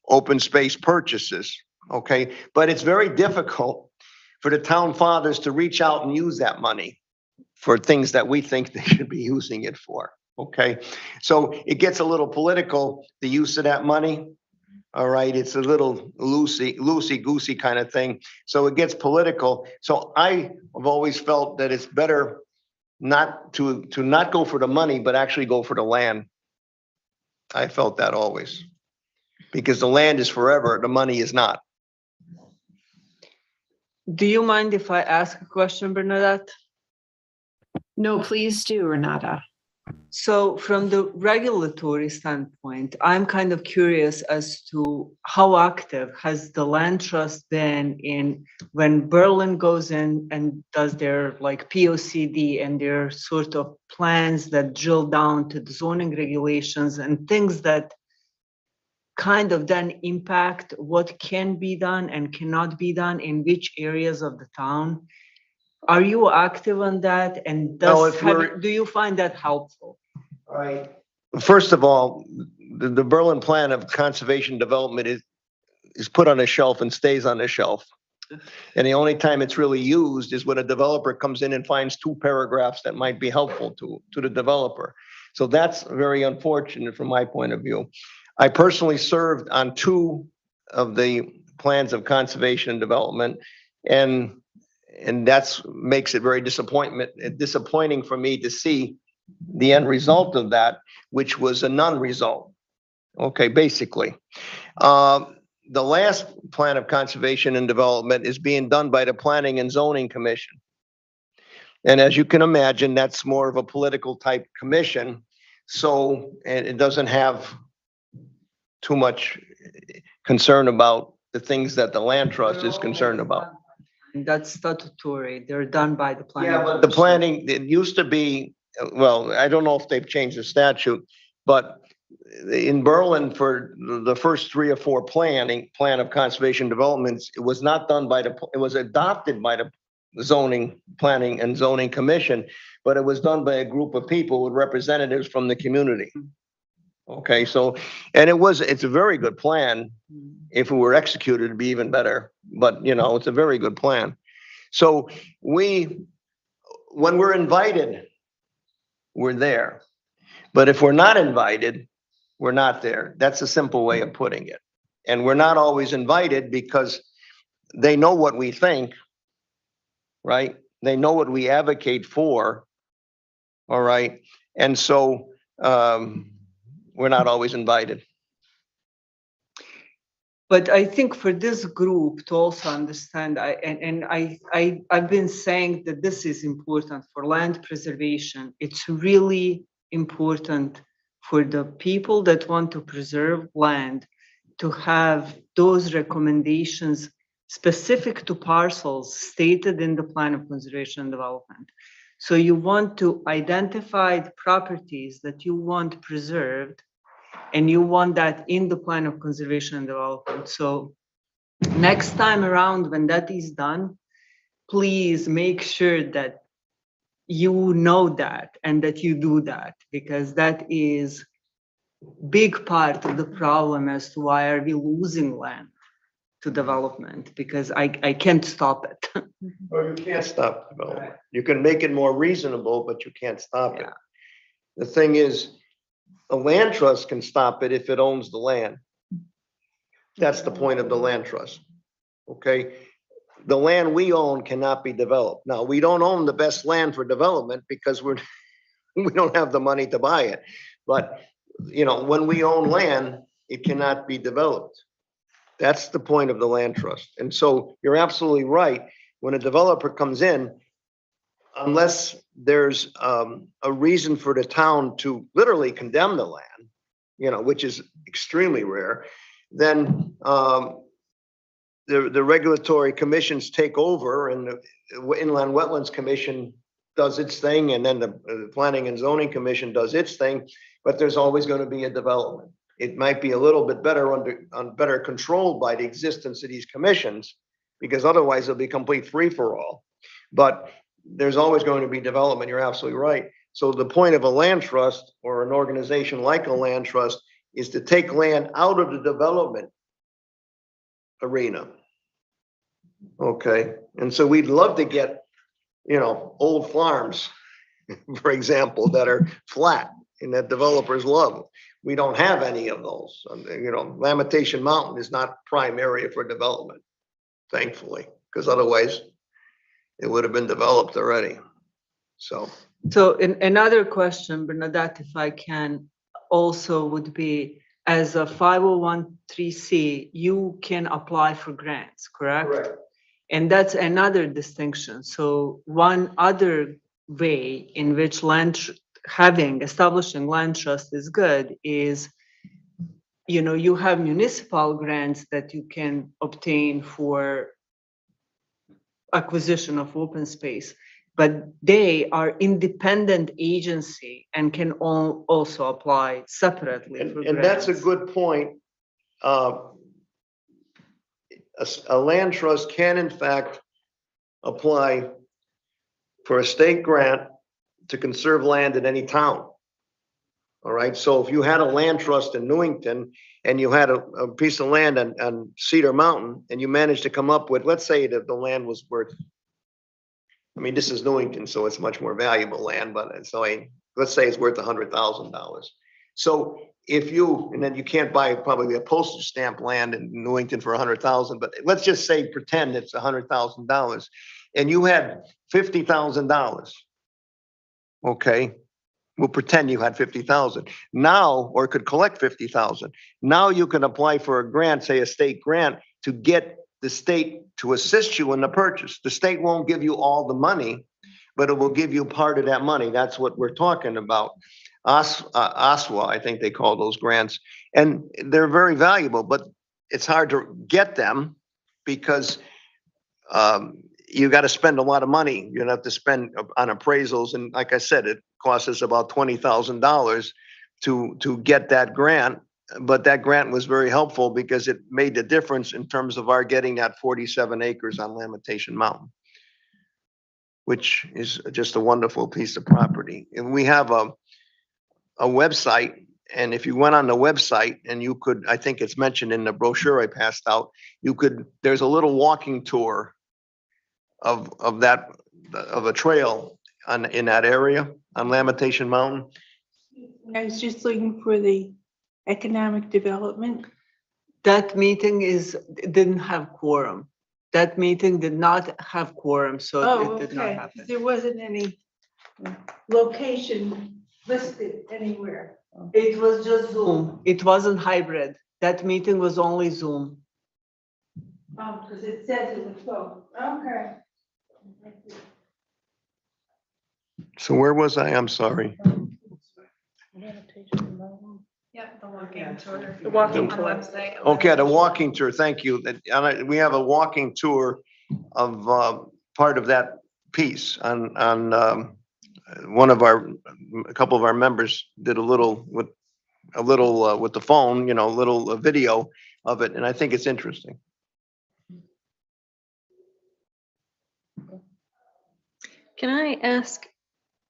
open space purchases. Okay, but it's very difficult for the town fathers to reach out and use that money for things that we think they should be using it for. Okay, so it gets a little political, the use of that money. All right, it's a little loosey-goosey kind of thing, so it gets political. So I have always felt that it's better not to not go for the money, but actually go for the land. I felt that always. Because the land is forever, the money is not. Do you mind if I ask a question, Bernadette? No, please do, Renata. So from the regulatory standpoint, I'm kind of curious as to how active has the land trust been in when Berlin goes in and does their like POCD and their sort of plans that drill down to the zoning regulations and things that kind of then impact what can be done and cannot be done in which areas of the town. Are you active on that? And do you find that helpful? Right. First of all, the Berlin Plan of Conservation Development is put on a shelf and stays on the shelf. And the only time it's really used is when a developer comes in and finds 2 paragraphs that might be helpful to the developer. So that's very unfortunate from my point of view. I personally served on 2 of the plans of conservation and development, and that's makes it very disappointing for me to see the end result of that, which was a non-result. Okay, basically. The last plan of conservation and development is being done by the Planning and Zoning Commission. And as you can imagine, that's more of a political type commission. So, and it doesn't have too much concern about the things that the land trust is concerned about. That's statutory. They're done by the planning. Yeah, but the planning, it used to be, well, I don't know if they've changed the statute, but in Berlin for the first 3 or 4 plan of conservation developments, it was not done by it was adopted by the Planning and Zoning Commission, but it was done by a group of people with representatives from the community. Okay, so, and it's a very good plan. If it were executed, it'd be even better, but it's a very good plan. So when we're invited, we're there. But if we're not invited, we're not there. That's a simple way of putting it. And we're not always invited because they know what we think, right? They know what we advocate for, all right? And so we're not always invited. But I think for this group to also understand, I've been saying that this is important for land preservation. It's really important for the people that want to preserve land to have those recommendations specific to parcels stated in the plan of conservation and development. So you want to identify the properties that you want preserved, and you want that in the plan of conservation and development. So next time around when that is done, please make sure that you know that and that you do that, because that is big part of the problem as to why are we losing land to development, because I can't stop it. Well, you can't stop development. You can make it more reasonable, but you can't stop it. The thing is, a land trust can stop it if it owns the land. That's the point of the land trust. Okay? The land we own cannot be developed. Now, we don't own the best land for development because we don't have the money to buy it. But, when we own land, it cannot be developed. That's the point of the land trust. And so you're absolutely right. When a developer comes in, unless there's a reason for the town to literally condemn the land, which is extremely rare, then the regulatory commissions take over, and the Inland Wetlands Commission does its thing, and then the Planning and Zoning Commission does its thing, but there's always going to be a development. It might be a little bit better better controlled by the existence of these commissions, because otherwise it'll be complete free-for-all. But there's always going to be development. You're absolutely right. So the point of a land trust or an organization like a land trust is to take land out of the development arena. Okay. And so we'd love to get, old farms, for example, that are flat and that developers love. We don't have any of those. You know, Lamentation Mountain is not prime area for development, thankfully, because otherwise it would have been developed already. So, Another question, Bernadette, if I can, also would be, as a 501(c), you can apply for grants, correct? And that's another distinction. So one other way in which establishing land trust is good is, you know, you have municipal grants that you can obtain for acquisition of open space, but they are independent agency and can also apply separately for and that's a grants. good point. A land trust can in fact apply for a state grant to conserve land in any town. All right, so if you had a land trust in Newington and you had a piece of land on Cedar Mountain and you managed to come up with, let's say that the land was worth, I mean, this is Newington, so it's much more valuable land, but let's say it's worth $100,000. So if you, and then you can't buy probably a postage stamp land in Newington for 100,000, but let's just say, pretend it's $100,000 and you had $50,000. Okay. We'll pretend you had 50,000 now, or could collect 50,000. Now you can apply for a grant, say a state grant, to get the state to assist you in the purchase. The state won't give you all the money, but it will give you part of that money. That's what we're talking about. ASWA, I think they call those grants, and they're very valuable, but it's hard to get them because you got to spend a lot of money. You have to spend on appraisals, and like I said, it costs us about $20,000 to get that grant. But that grant was very helpful because it made the difference in terms of our getting that 47 acres on Lamentation Mountain, which is just a wonderful piece of property. And we have a website, and if you went on the website and you could, I think it's mentioned in the brochure I passed out, there's a little walking tour of a trail in that area on Lamentation Mountain. I was just looking for the economic development. That meeting didn't have quorum. That meeting did not have quorum, so Oh, it did not okay. happen. There wasn't any location listed anywhere. It was just Zoom. It wasn't hybrid. That meeting was only Zoom. Oh, because it says it was so. Okay. So where was I? I'm sorry. Yeah, the walking tour. The walking On tour. website. Okay, the walking tour, thank you. We have a walking tour of part of that piece on a couple of our members did a little with the phone, a little video of it, and I think it's interesting. Can I ask,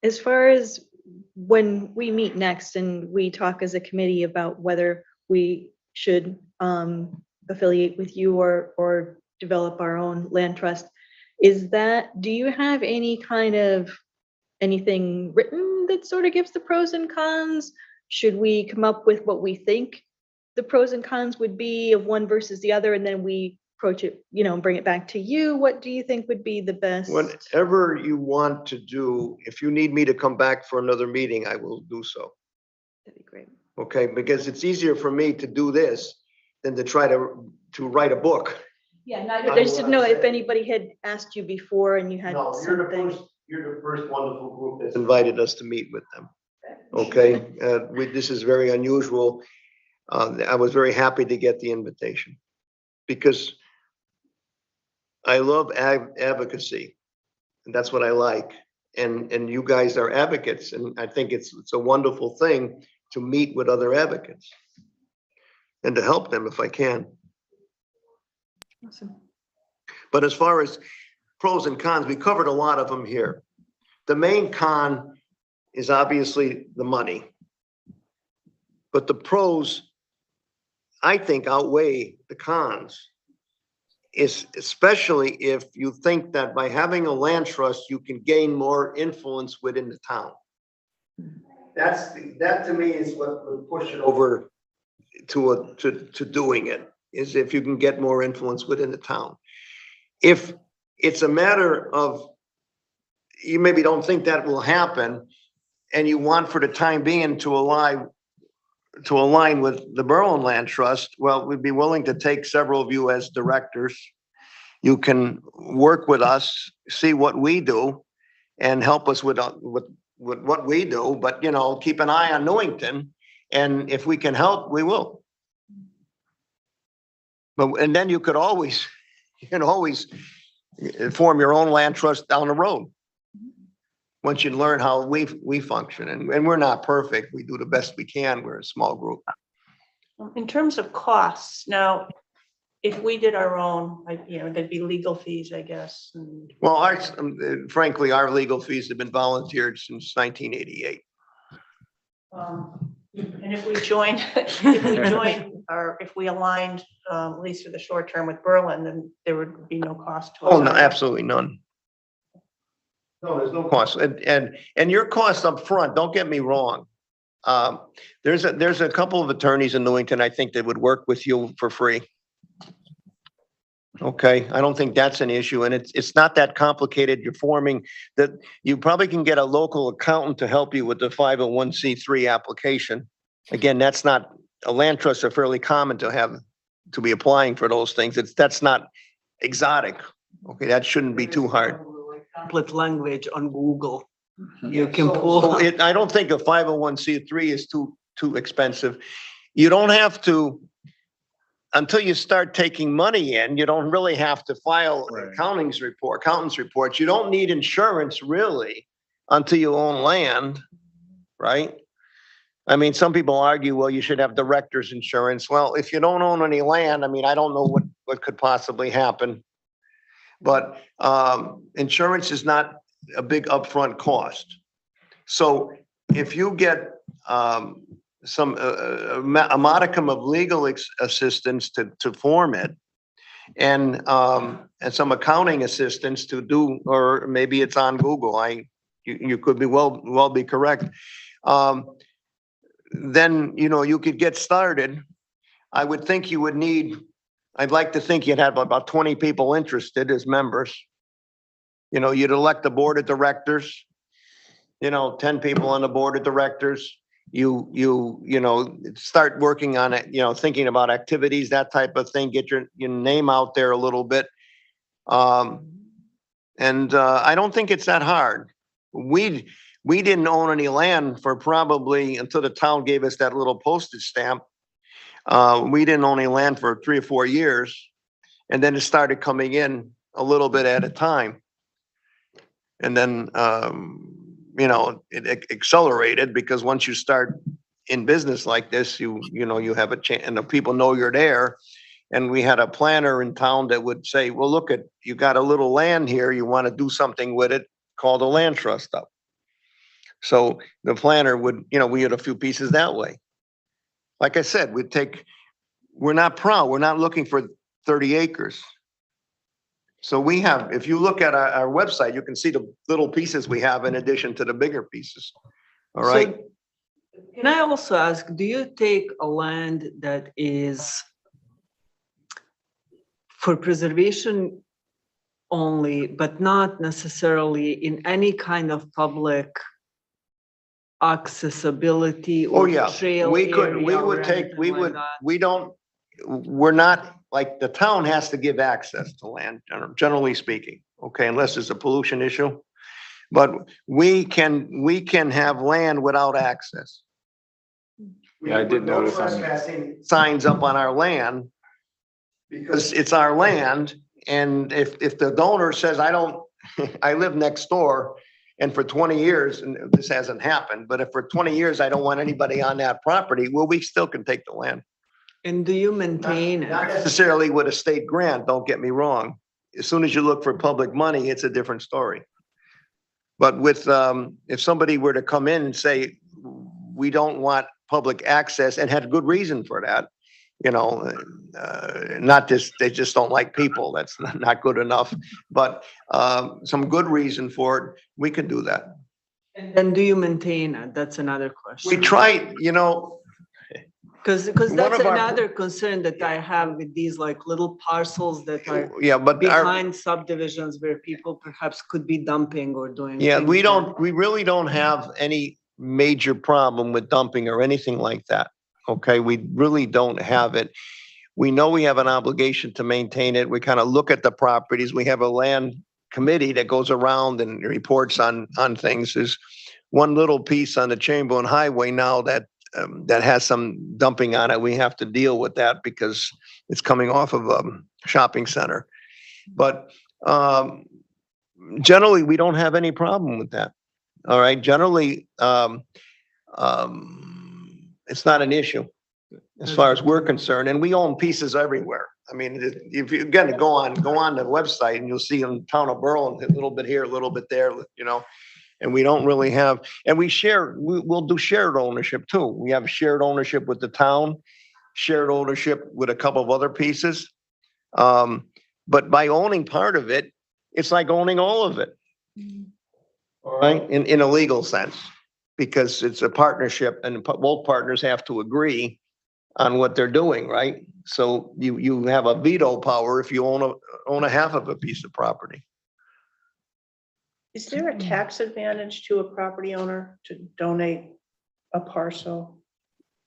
as far as when we meet next and we talk as a committee about whether we should affiliate with you or develop our own land trust, do you have any kind of anything written that sort of gives the pros and cons? Should we come up with what we think the pros and cons would be of one versus the other, and then we approach it, bring it back to you? What do you think would be the best? Whatever you want to do, if you need me to come back for another meeting, I will do so. That'd be great. Okay, because it's easier for me to do this than to try to write a book. Yeah, and I just didn't know if anybody had asked you before and you had No, something. you're the first wonderful group that's invited us to meet with them. Okay, this is very unusual. I was very happy to get the invitation because I love advocacy, and that's what I like. And you guys are advocates, and I think it's a wonderful thing to meet with other advocates and to help them if I can. Awesome. But as far as pros and cons, we covered a lot of them here. The main con is obviously the money. But the pros, I think, outweigh the cons, especially if you think that by having a land trust, you can gain more influence within the town. that to me is what would push it over to doing it, is if you can get more influence within the town. If it's a matter of, you maybe don't think that will happen, and you want for the time being to align with the Berlin Land Trust, well, we'd be willing to take several of you as directors. You can work with us, see what we do, and help us with what we do, but, you know, keep an eye on Newington, and if we can help, we will. But, and then you can always form your own land trust down the road. Once you learn how we function, and we're not perfect, we do the best we can, we're a small group. In terms of costs, now, if we did our own, like, you know, there'd be legal fees, I guess. And Well, frankly, our legal fees have been volunteered since 1988. And if we joined, or if we aligned, at least for the short term with Berlin, then there would be no cost to us. Oh, no, absolutely none. No, there's no cost. And your costs up front, don't get me wrong. There's a couple of attorneys in Newington, I think, that would work with you for free. Okay, I don't think that's an issue, and it's not that complicated. You're forming that, you probably can get a local accountant to help you with the 501c3 application. Again, that's not, a land trusts are fairly common to be applying for those things. That's not exotic. Okay, that shouldn't be too hard. Template language on Google. You can pull. So I don't think a 501c3 is too expensive. You don't have to, until you start taking money in, you don't really have to file accountant's reports. You don't need insurance really until you own land, right? I mean, some people argue, well, you should have director's insurance. Well, if you don't own any land, I mean, I don't know what could possibly happen. But insurance is not a big upfront cost. So if you get a modicum of legal assistance to form it, and some accounting assistance to do, or maybe it's on Google. You could be well be correct. Then, you know, you could get started. I would think you would need, I'd like to think you'd have about 20 people interested as members. You know, you'd elect the board of directors, you know, 10 people on the board of directors. You know, start working on it, you know, thinking about activities, that type of thing, get your name out there a little bit. I don't think it's that hard. We didn't own any land for probably until the town gave us that little postage stamp. We didn't own any land for 3 or 4 years. And then it started coming in a little bit at a time. And then, you know, it accelerated because once you start in business like this, you know, you have a chance and the people know you're there. And we had a planner in town that would say, well, look you got a little land here. You want to do something with it, call the land trust up. So the planner would, you know, we had a few pieces that way. Like I said, we're not proud. We're not looking for 30 acres. So we have, if you look at our website, you can see the little pieces we have in addition to the bigger pieces. All right. So, can I also ask, do you take a land that is for preservation only, but not necessarily in any kind of public accessibility or trail we're not, like, the town has to give access to land, generally speaking, okay, unless there's a pollution issue. But we can have land without access. Yeah, I did notice on trespassing signs up on our land because it's our land. And if the donor says, I live next door, and for 20 years, and this hasn't happened, but if for 20 years, I don't want anybody on that property, well, we still can take the land. And do you maintain it? Not necessarily with a state grant, don't get me wrong. As soon as you look for public money, it's a different story. But with, if somebody were to come in and say, we don't want public access, and had good reason for that, you know, not just, they just don't like people, that's not good enough, but some good reason for it, we can do that. And then do you maintain it? That's another question. We try, you know, Because One that's of our- another concern that I have with these like little parcels that are yeah, but our, behind subdivisions where people perhaps could be dumping or doing. yeah, things we that- don't, we really don't have any major problem with dumping or anything like that. Okay, we really don't have it. We know we have an obligation to maintain it. We kind of look at the properties. We have a land committee that goes around and reports on things. There's one little piece on the Chamberlain Highway now that has some dumping on it. We have to deal with that because it's coming off of a shopping center. But generally, we don't have any problem with that. All right, generally, it's not an issue as far as we're concerned, and we own pieces everywhere. I mean, if you, again, go on the website and you'll see in town of Berlin, a little bit here, a little bit there, you know, and we don't really have, and we'll do shared ownership too. We have shared ownership with the town, shared ownership with a couple of other pieces. But by owning part of it, it's like owning all of it. All right, in a legal sense, because it's a partnership and both partners have to agree on what they're doing, right? So you have a veto power if you own a half of a piece of property. Is there a tax advantage to a property owner to donate a parcel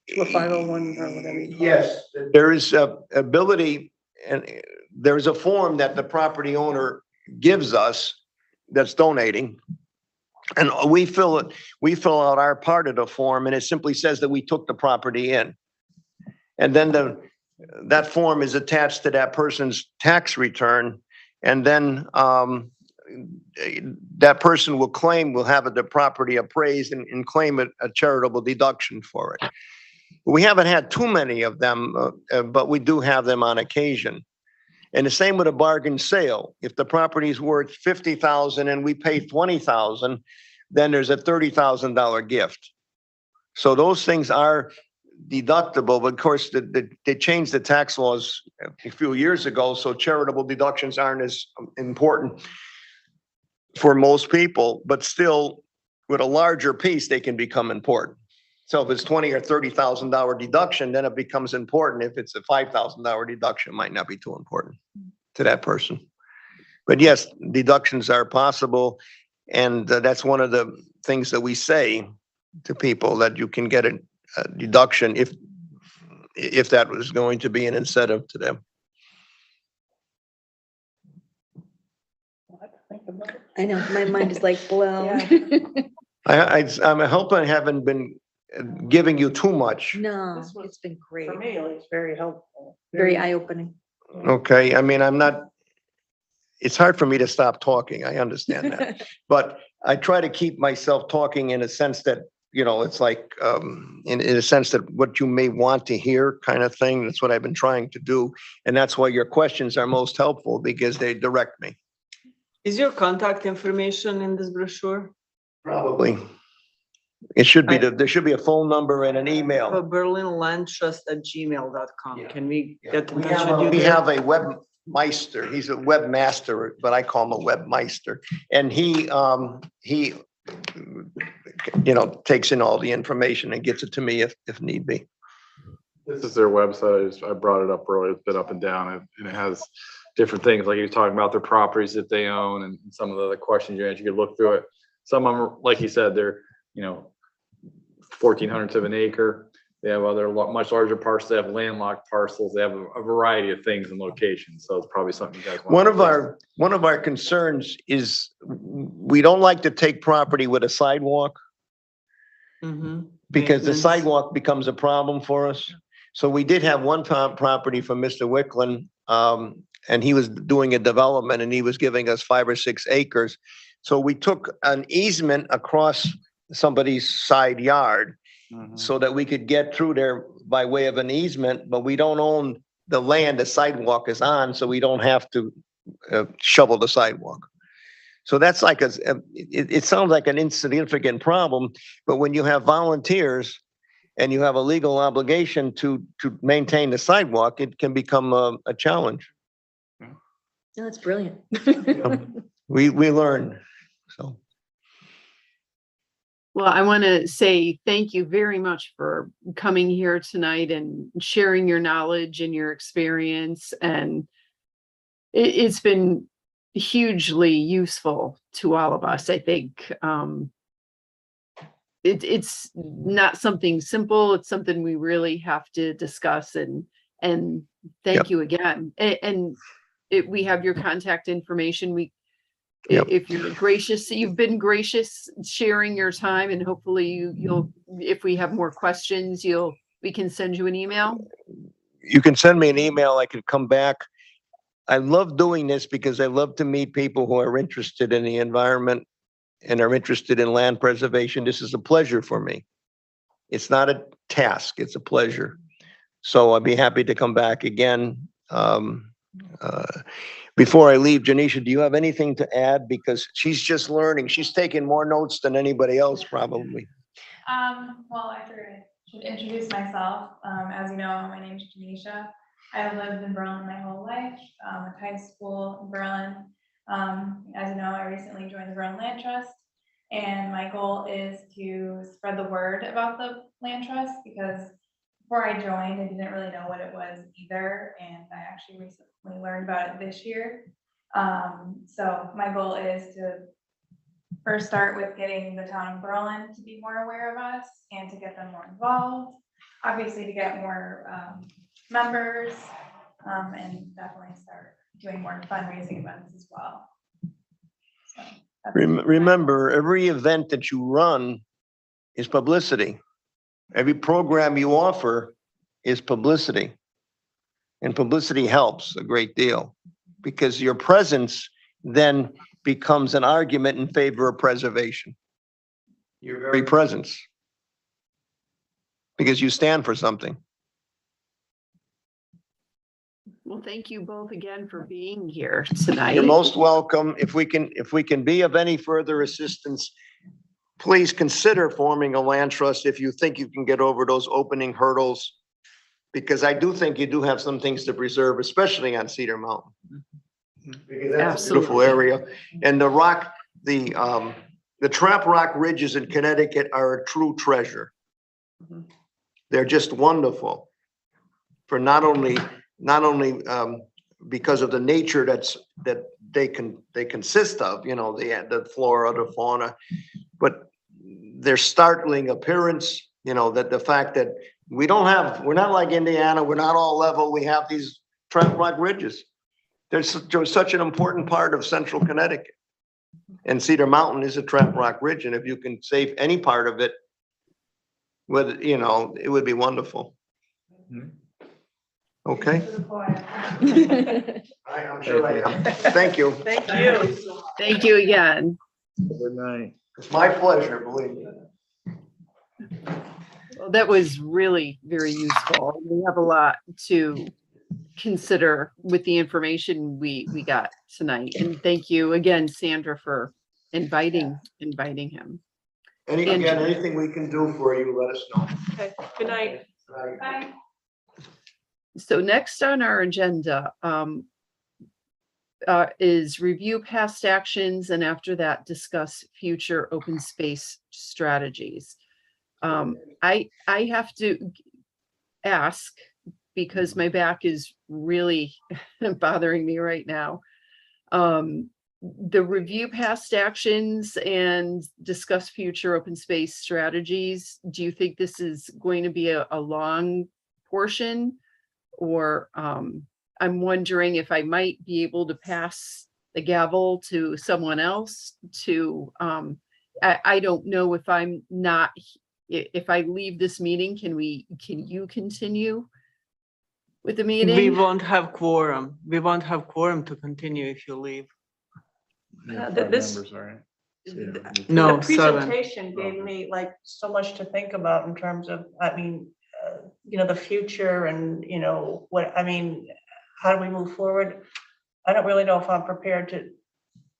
to a 501 or whatever? you call it? Yes, there is a ability, and there's a form that the property owner gives us that's donating. And we fill out our part of the form, and it simply says that we took the property in. And then that form is attached to that person's tax return. And then that person will have the property appraised and claim a charitable deduction for it. We haven't had too many of them, but we do have them on occasion. And the same with a bargain sale. If the property is worth $50,000 and we pay $20,000, then there's a $30,000 gift. So those things are deductible, but of course they changed the tax laws a few years ago, so charitable deductions aren't as important for most people, but still with a larger piece, they can become important. So if it's $20,000 or $30,000 deduction, then it becomes important. If it's a $5,000 deduction, it might not be too important to that person. But yes, deductions are possible. And that's one of the things that we say to people, that you can get a deduction if that was going to be an incentive to them. I know, my mind is like blown. I hope I haven't been giving you too much. No, This was- it's been great, For me, it was very helpful. very eye-opening. Okay, I mean, it's hard for me to stop talking. I understand that. But I try to keep myself talking in a sense that, you know, it's like, in a sense that what you may want to hear kind of thing. That's what I've been trying to do. And that's why your questions are most helpful, because they direct me. Is your contact information in this brochure? Probably. It should be, there should be a phone number and an email. berlinlandtrust@gmail.com. Can we get in We touch have with you? we there? have a webmeister. He's a webmaster, but I call him a webmeister. And he, you know, takes in all the information and gets it to me if need be. This is their website. I brought it up earlier. It's been up and down, and it has different things, like you're talking about their properties that they own and some of the other questions you answer. You could look through it. Some of them, like you said, they're, you know, 1/1400 of an acre. They have other much larger parcels. They have landlocked parcels. They have a variety of things and locations. So it's probably something you guys want. One of our concerns is we don't like to take property with a sidewalk, Mhm. because the Maintenance. sidewalk becomes a problem for us. So we did have one property from Mr. Wicklund, and he was doing a development and he was giving us 5 or 6 acres. So we took an easement across somebody's side yard so that we could get through there by way of an easement, but we don't own the land the sidewalk is on, so we don't have to shovel the sidewalk. So that's like it sounds like an insignificant problem, but when you have volunteers and you have a legal obligation to maintain the sidewalk, it can become a challenge. No, that's brilliant. We learn, so. Well, I want to say thank you very much for coming here tonight and sharing your knowledge and your experience. And it's been hugely useful to all of us. I think it's not something simple. It's something we really have to discuss, and thank Yep. you again. And we have your contact information. Yep. If you're gracious, you've been gracious sharing your time, and hopefully you'll, if we have more questions, we can send you an email. You can send me an email. I could come back. I love doing this because I love to meet people who are interested in the environment and are interested in land preservation. This is a pleasure for me. It's not a task, it's a pleasure. So I'd be happy to come back again. Before I leave, Janisha, do you have anything to add? Because she's just learning. She's taking more notes than anybody else probably. Well, I figured I should introduce myself. As you know, my name is Janisha. I have lived in Berlin my whole life. Went to high school in Berlin. As you know, I recently joined the Berlin Land Trust, and my goal is to spread the word about the Land Trust, because before I joined, I didn't really know what it was either, and I actually recently learned about it this year. So my goal is to first start with getting the town of Berlin to be more aware of us and to get them more involved. Obviously, to get more members, and definitely start doing more fundraising events as well. So that's Remember, every event that you run is publicity. Every program you offer is publicity. And publicity helps a great deal because your presence then becomes an argument in favor of preservation. Your very presence. Because you stand for something. Well, thank you both again for being here tonight. You're most welcome. If we can be of any further assistance, please consider forming a land trust if you think you can get over those opening hurdles. Because I do think you do have some things to preserve, especially on Cedar Mountain. Because that's a beautiful area. And the Trap Rock Ridges in Connecticut are a true treasure. They're just wonderful. For not only because of the nature that they consist of, you know, the flora, the fauna, but their startling appearance, you know, that the fact that we're not like Indiana, we're not all level, we have these Trap Rock Ridges. They're such an important part of central Connecticut. And Cedar Mountain is a Trap Rock Ridge, and if you can save any part of it, with, you know, it would be wonderful. Okay? I'm sure I am. Thank you. Thank you. Thank you again. Good night. It's my pleasure, believe me. Well, that was really very useful. We have a lot to consider with the information we got tonight. And thank you again, Sandra, for inviting him. Anything we can do for you, let us know. Okay, good night. Bye. So next on our agenda is review past actions, and after that, discuss future open space strategies. I have to ask, because my back is really bothering me right now. The review past actions and discuss future open space strategies. Do you think this is going to be a long portion? Or I'm wondering if I might be able to pass the gavel to someone else to, I don't know if I'm not, if I leave this meeting, can you continue with the meeting? We won't have quorum. We won't have quorum to continue if you leave. This- Members, right? No, The 7. presentation gave me like so much to think about in terms of, I mean, you know, the future and, you know, how do we move forward? I don't really know if I'm prepared to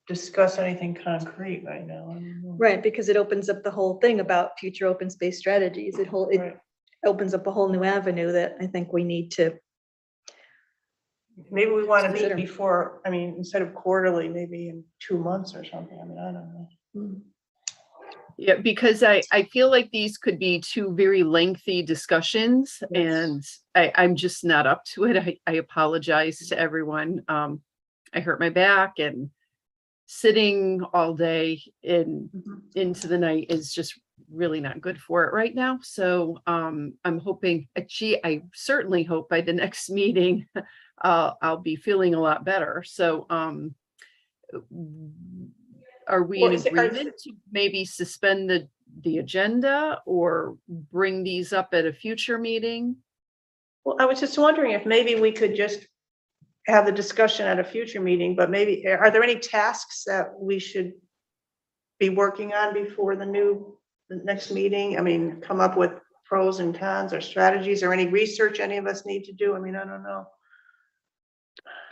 discuss anything concrete right now. I don't know. Right, because it opens up the whole thing about future open space strategies. It Right. opens up a whole new avenue that I think we need to. Maybe we want to meet Consider. before, I mean, instead of quarterly, maybe in 2 months or something. I mean, I don't know. Yeah, because I feel like these could be two very lengthy discussions Yes. and I'm just not up to it. I apologize to everyone. I hurt my back and sitting all day into the night is just really not good for it right now. So I'm hoping, I certainly hope by the next meeting, I'll be feeling a lot better. So are we Well, in is it- agreement to maybe suspend the agenda or bring these up at a future meeting? Well, I was just wondering if maybe we could just have the discussion at a future meeting, but maybe, are there any tasks that we should be working on before the next meeting? I mean, come up with pros and cons or strategies or any research any of us need to do? I mean, I don't know.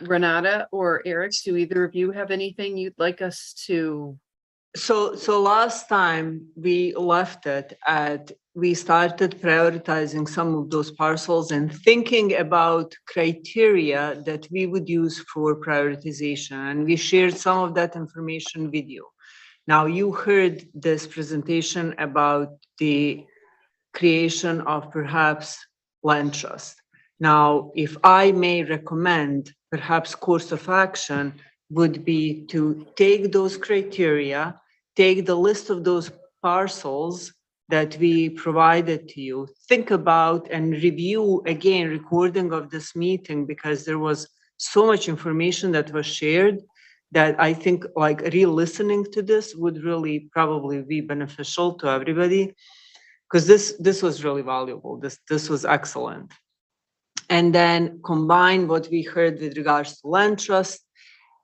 Renata or Eric, do either of you have anything you'd like us to? So last time we left it at, we started prioritizing some of those parcels and thinking about criteria that we would use for prioritization. And we shared some of that information with you. Now you heard this presentation about the creation of perhaps land trust. Now, if I may recommend, perhaps course of action would be to take those criteria, take the list of those parcels that we provided to you, think about and review again recording of this meeting, because there was so much information that was shared that I think like re-listening to this would really probably be beneficial to everybody, because this was really valuable. This was excellent. And then combine what we heard with regards to land trust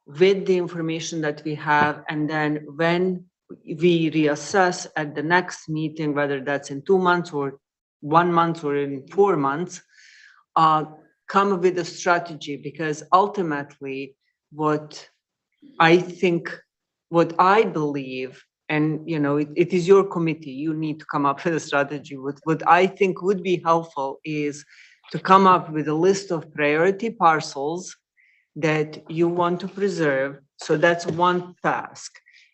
with the information that we have. And then when we reassess at the next meeting, whether that's in 2 months or 1 month or in 4 months, come up with a strategy, because ultimately what I think, what I believe, and you know, it is your committee, you need to come up with a strategy. What I think would be helpful is to come up with a list of priority parcels that you want to preserve. So that's one task.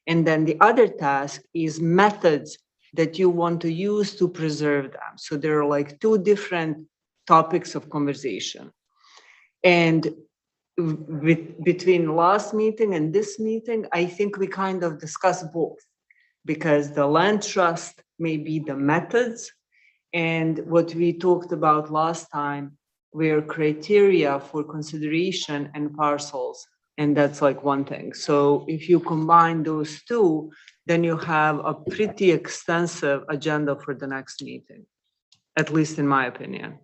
And then the other task is methods that you want to use to preserve them. So there are like 2 different topics of conversation. And between last meeting and this meeting, I think we kind of discussed both, because the land trust may be the methods, and what we talked about last time were criteria for consideration and parcels, and that's like one thing. So if you combine those 2, then you have a pretty extensive agenda for the next meeting, at least in my opinion.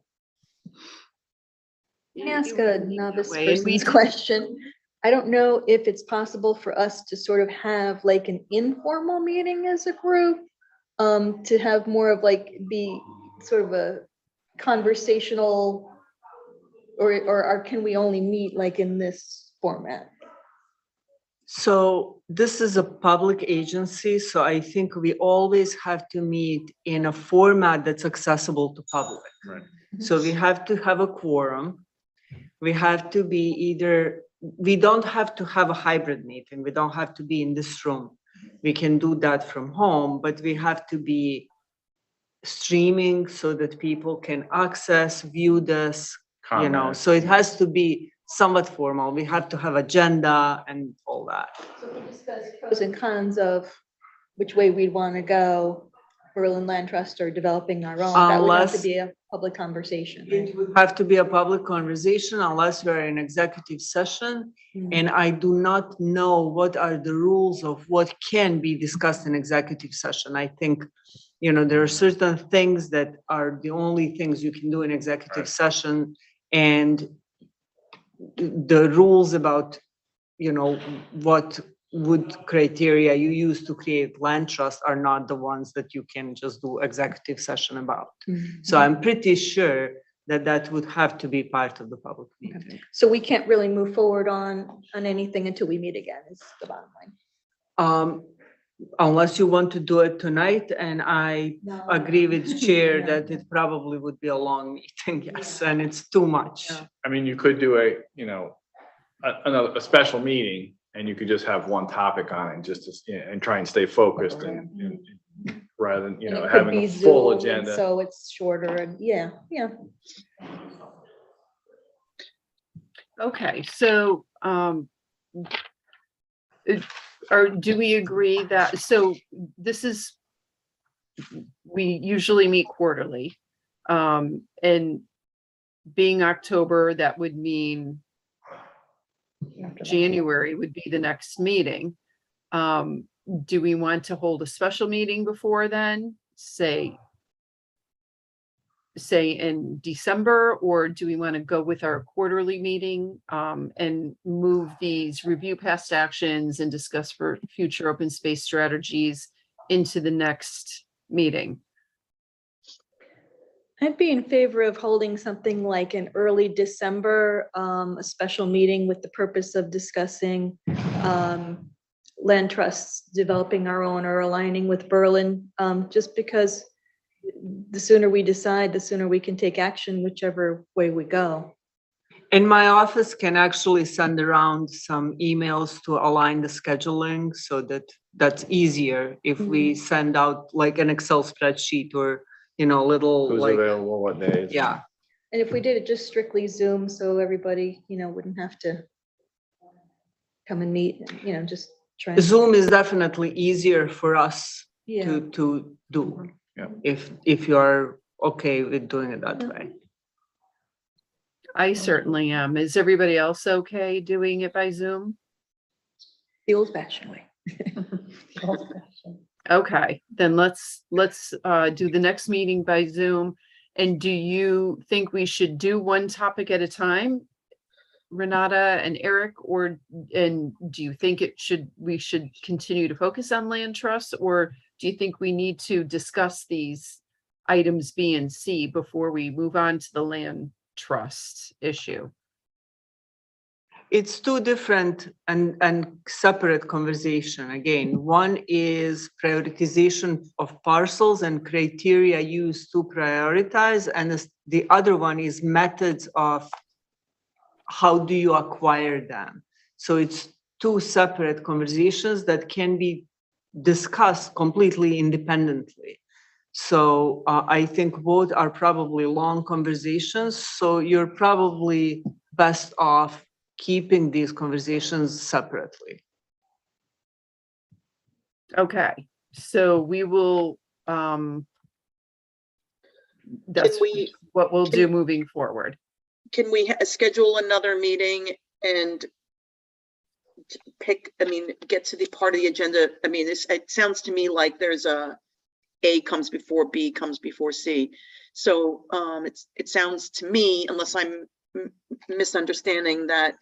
Can I ask a novice way, and we person's do- question? I don't know if it's possible for us to sort of have like an informal meeting as a group, to have more of like be sort of a conversational, or can we only meet like in this format? So this is a public agency, so I think we always have to meet in a format that's accessible to public. Right. So we have to have a quorum. We have to be either, we don't have to have a hybrid meeting. We don't have to be in this room. We can do that from home, but we have to be streaming so that people can access, view this, you know, Comment. so it has to be somewhat formal. We have to have agenda and all that. So we discuss pros and cons of which way we'd want to go, Berlin Land Trust or developing our own. That would have to Unless- be a public conversation, right? It would have to be a public conversation unless we're in executive session. Mhm. And I do not know what are the rules of what can be discussed in executive session. I think, you know, there are certain things that are the only things you can do in executive session. And the rules about, you know, what would criteria you use to create land trust are not the ones that you can just do executive session about. Mhm. So I'm pretty sure that that would have to be part of the public meeting. So we can't really move forward on anything until we meet again, is the bottom line. Unless you want to do it tonight, and I agree with chair Yeah. that it probably would be a long meeting, yes, and it's too much. Yeah. I mean, you could do a special meeting and you could just have one topic on it and just to, and try and stay focused and rather than, And it could having be a full Zoom, and agenda. so it's shorter and yeah. Okay, so, or do we agree that, so this is, we usually meet quarterly. And being October, that would mean January would be the next meeting. Do we want to hold a special meeting before then, say in December, or do we want to go with our quarterly meeting and move these review past actions and discuss for future open space strategies into the next meeting? I'd be in favor of holding something like in early December, a special meeting with the purpose of discussing land trusts, developing our own or aligning with Berlin, just because the sooner we decide, the sooner we can take action, whichever way we go. And my office can actually send around some emails to align the scheduling so that that's easier if we send out like an Excel spreadsheet or, little Who's like, available, what days. yeah. And if we did it just strictly Zoom, so everybody, wouldn't have to come and meet, just try. Zoom is definitely easier for us Yeah. to do. Yeah. If you're okay with doing it that way. I certainly am. Is everybody else okay doing it by Zoom? The old fashioned way. Okay, then let's do the next meeting by Zoom. And do you think we should do one topic at a time, Renata and Eric, and do you think we should continue to focus on land trusts, or do you think we need to discuss these items B and C before we move on to the land trust issue? It's two different and separate conversation. Again, one is prioritization of parcels and criteria used to prioritize, and the other one is methods of how do you acquire them. So it's two separate conversations that can be discussed completely independently. So I think both are probably long conversations. So you're probably best off keeping these conversations separately. Okay, so we will, that's what we'll do moving forward. Can we schedule another meeting and get to the part of the agenda? It sounds to me like there's A comes before B comes before C. So it sounds to me, unless I'm misunderstanding, that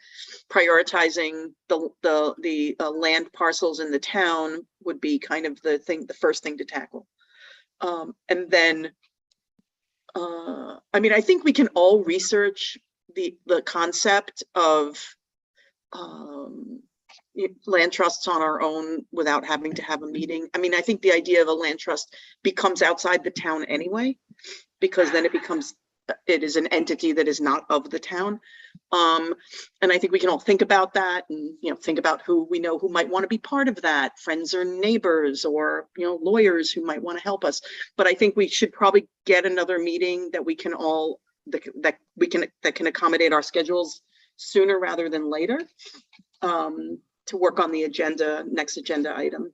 prioritizing the land parcels in the town would be kind of the first thing to tackle. And then, I think we can all research the concept of land trusts on our own without having to have a meeting. I think the idea of a land trust becomes outside the town anyway, because then it is an entity that is not of the town. And I think we can all think about that and, think about who we know who might want to be part of that, friends or neighbors or, lawyers who might want to help us. But I think we should probably get another meeting that we can all, that can accommodate our schedules sooner rather than later, to work on the next agenda item.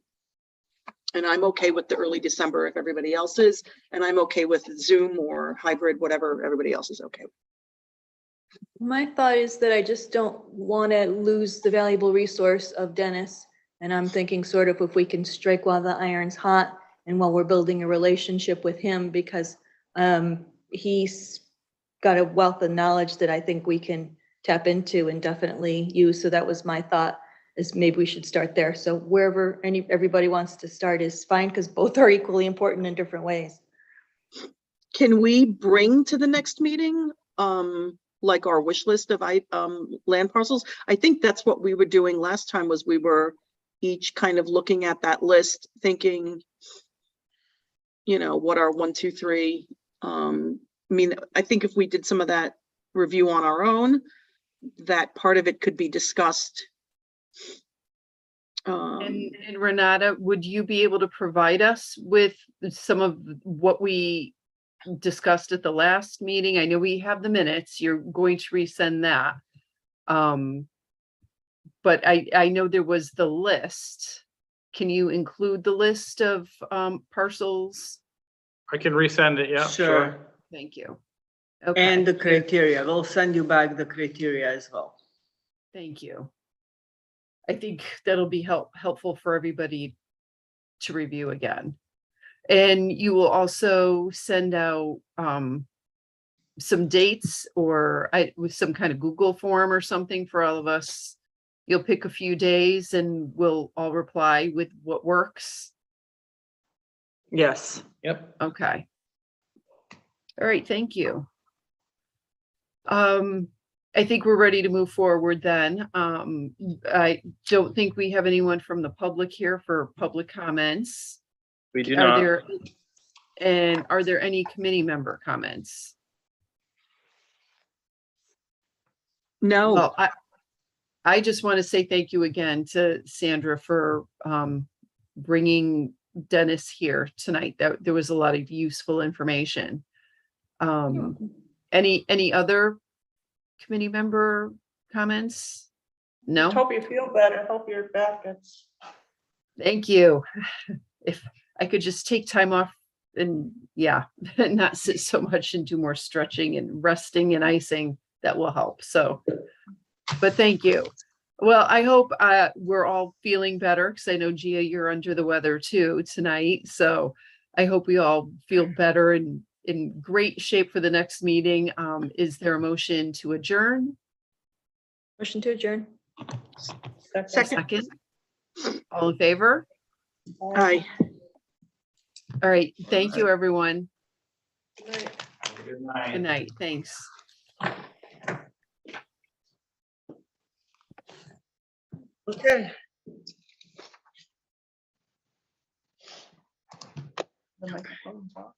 And I'm okay with the early December if everybody else is, and I'm okay with Zoom or hybrid, whatever everybody else is okay with. My thought is that I just don't want to lose the valuable resource of Dennis. And I'm thinking sort of if we can strike while the iron's hot and while we're building a relationship with him, because he's got a wealth of knowledge that I think we can tap into and definitely use. So that was my thought, is maybe we should start there. So wherever everybody wants to start is fine, because both are equally important in different ways. Can we bring to the next meeting, like our wish list of land parcels? I think that's what we were doing last time, was we were each kind of looking at that list, thinking, what are 1, 2, 3. I think if we did some of that review on our own, that part of it could be discussed And Renata, would you be able to provide us with some of what we discussed at the last meeting? I know we have the minutes. You're going to resend that. But I know there was the list. Can you include the list of parcels? I can resend it, yeah, sure. Sure. Thank you. And Okay, the criteria, we'll send you back the criteria as well. thank you. I think that'll be helpful for everybody to review again. And you will also send out some dates or with some kind of Google form or something for all of us. You'll pick a few days and we'll all reply with what works. Yes. Yep. Okay. All right, thank you. I think we're ready to move forward then. I don't think we have anyone from the public here for public comments. We do Are not. there, and are there any committee member comments? No. Well, I just want to say thank you again to Sandra for bringing Dennis here tonight. There was a lot of useful information. Any other committee member comments? No? Hope you feel better. Hope your back gets. Thank you. If I could just take time off and yeah, not sit so much and do more stretching and resting and icing, that will help. So, but thank you. Well, I hope we're all feeling better because I know Gia, you're under the weather too tonight. So I hope we all feel better and in great shape for the next meeting. Is there a motion to adjourn? Motion to adjourn. Second. All in favor? Aye. All right. Thank you, everyone. Good night. Good night. Thanks. Okay. The microphone's off.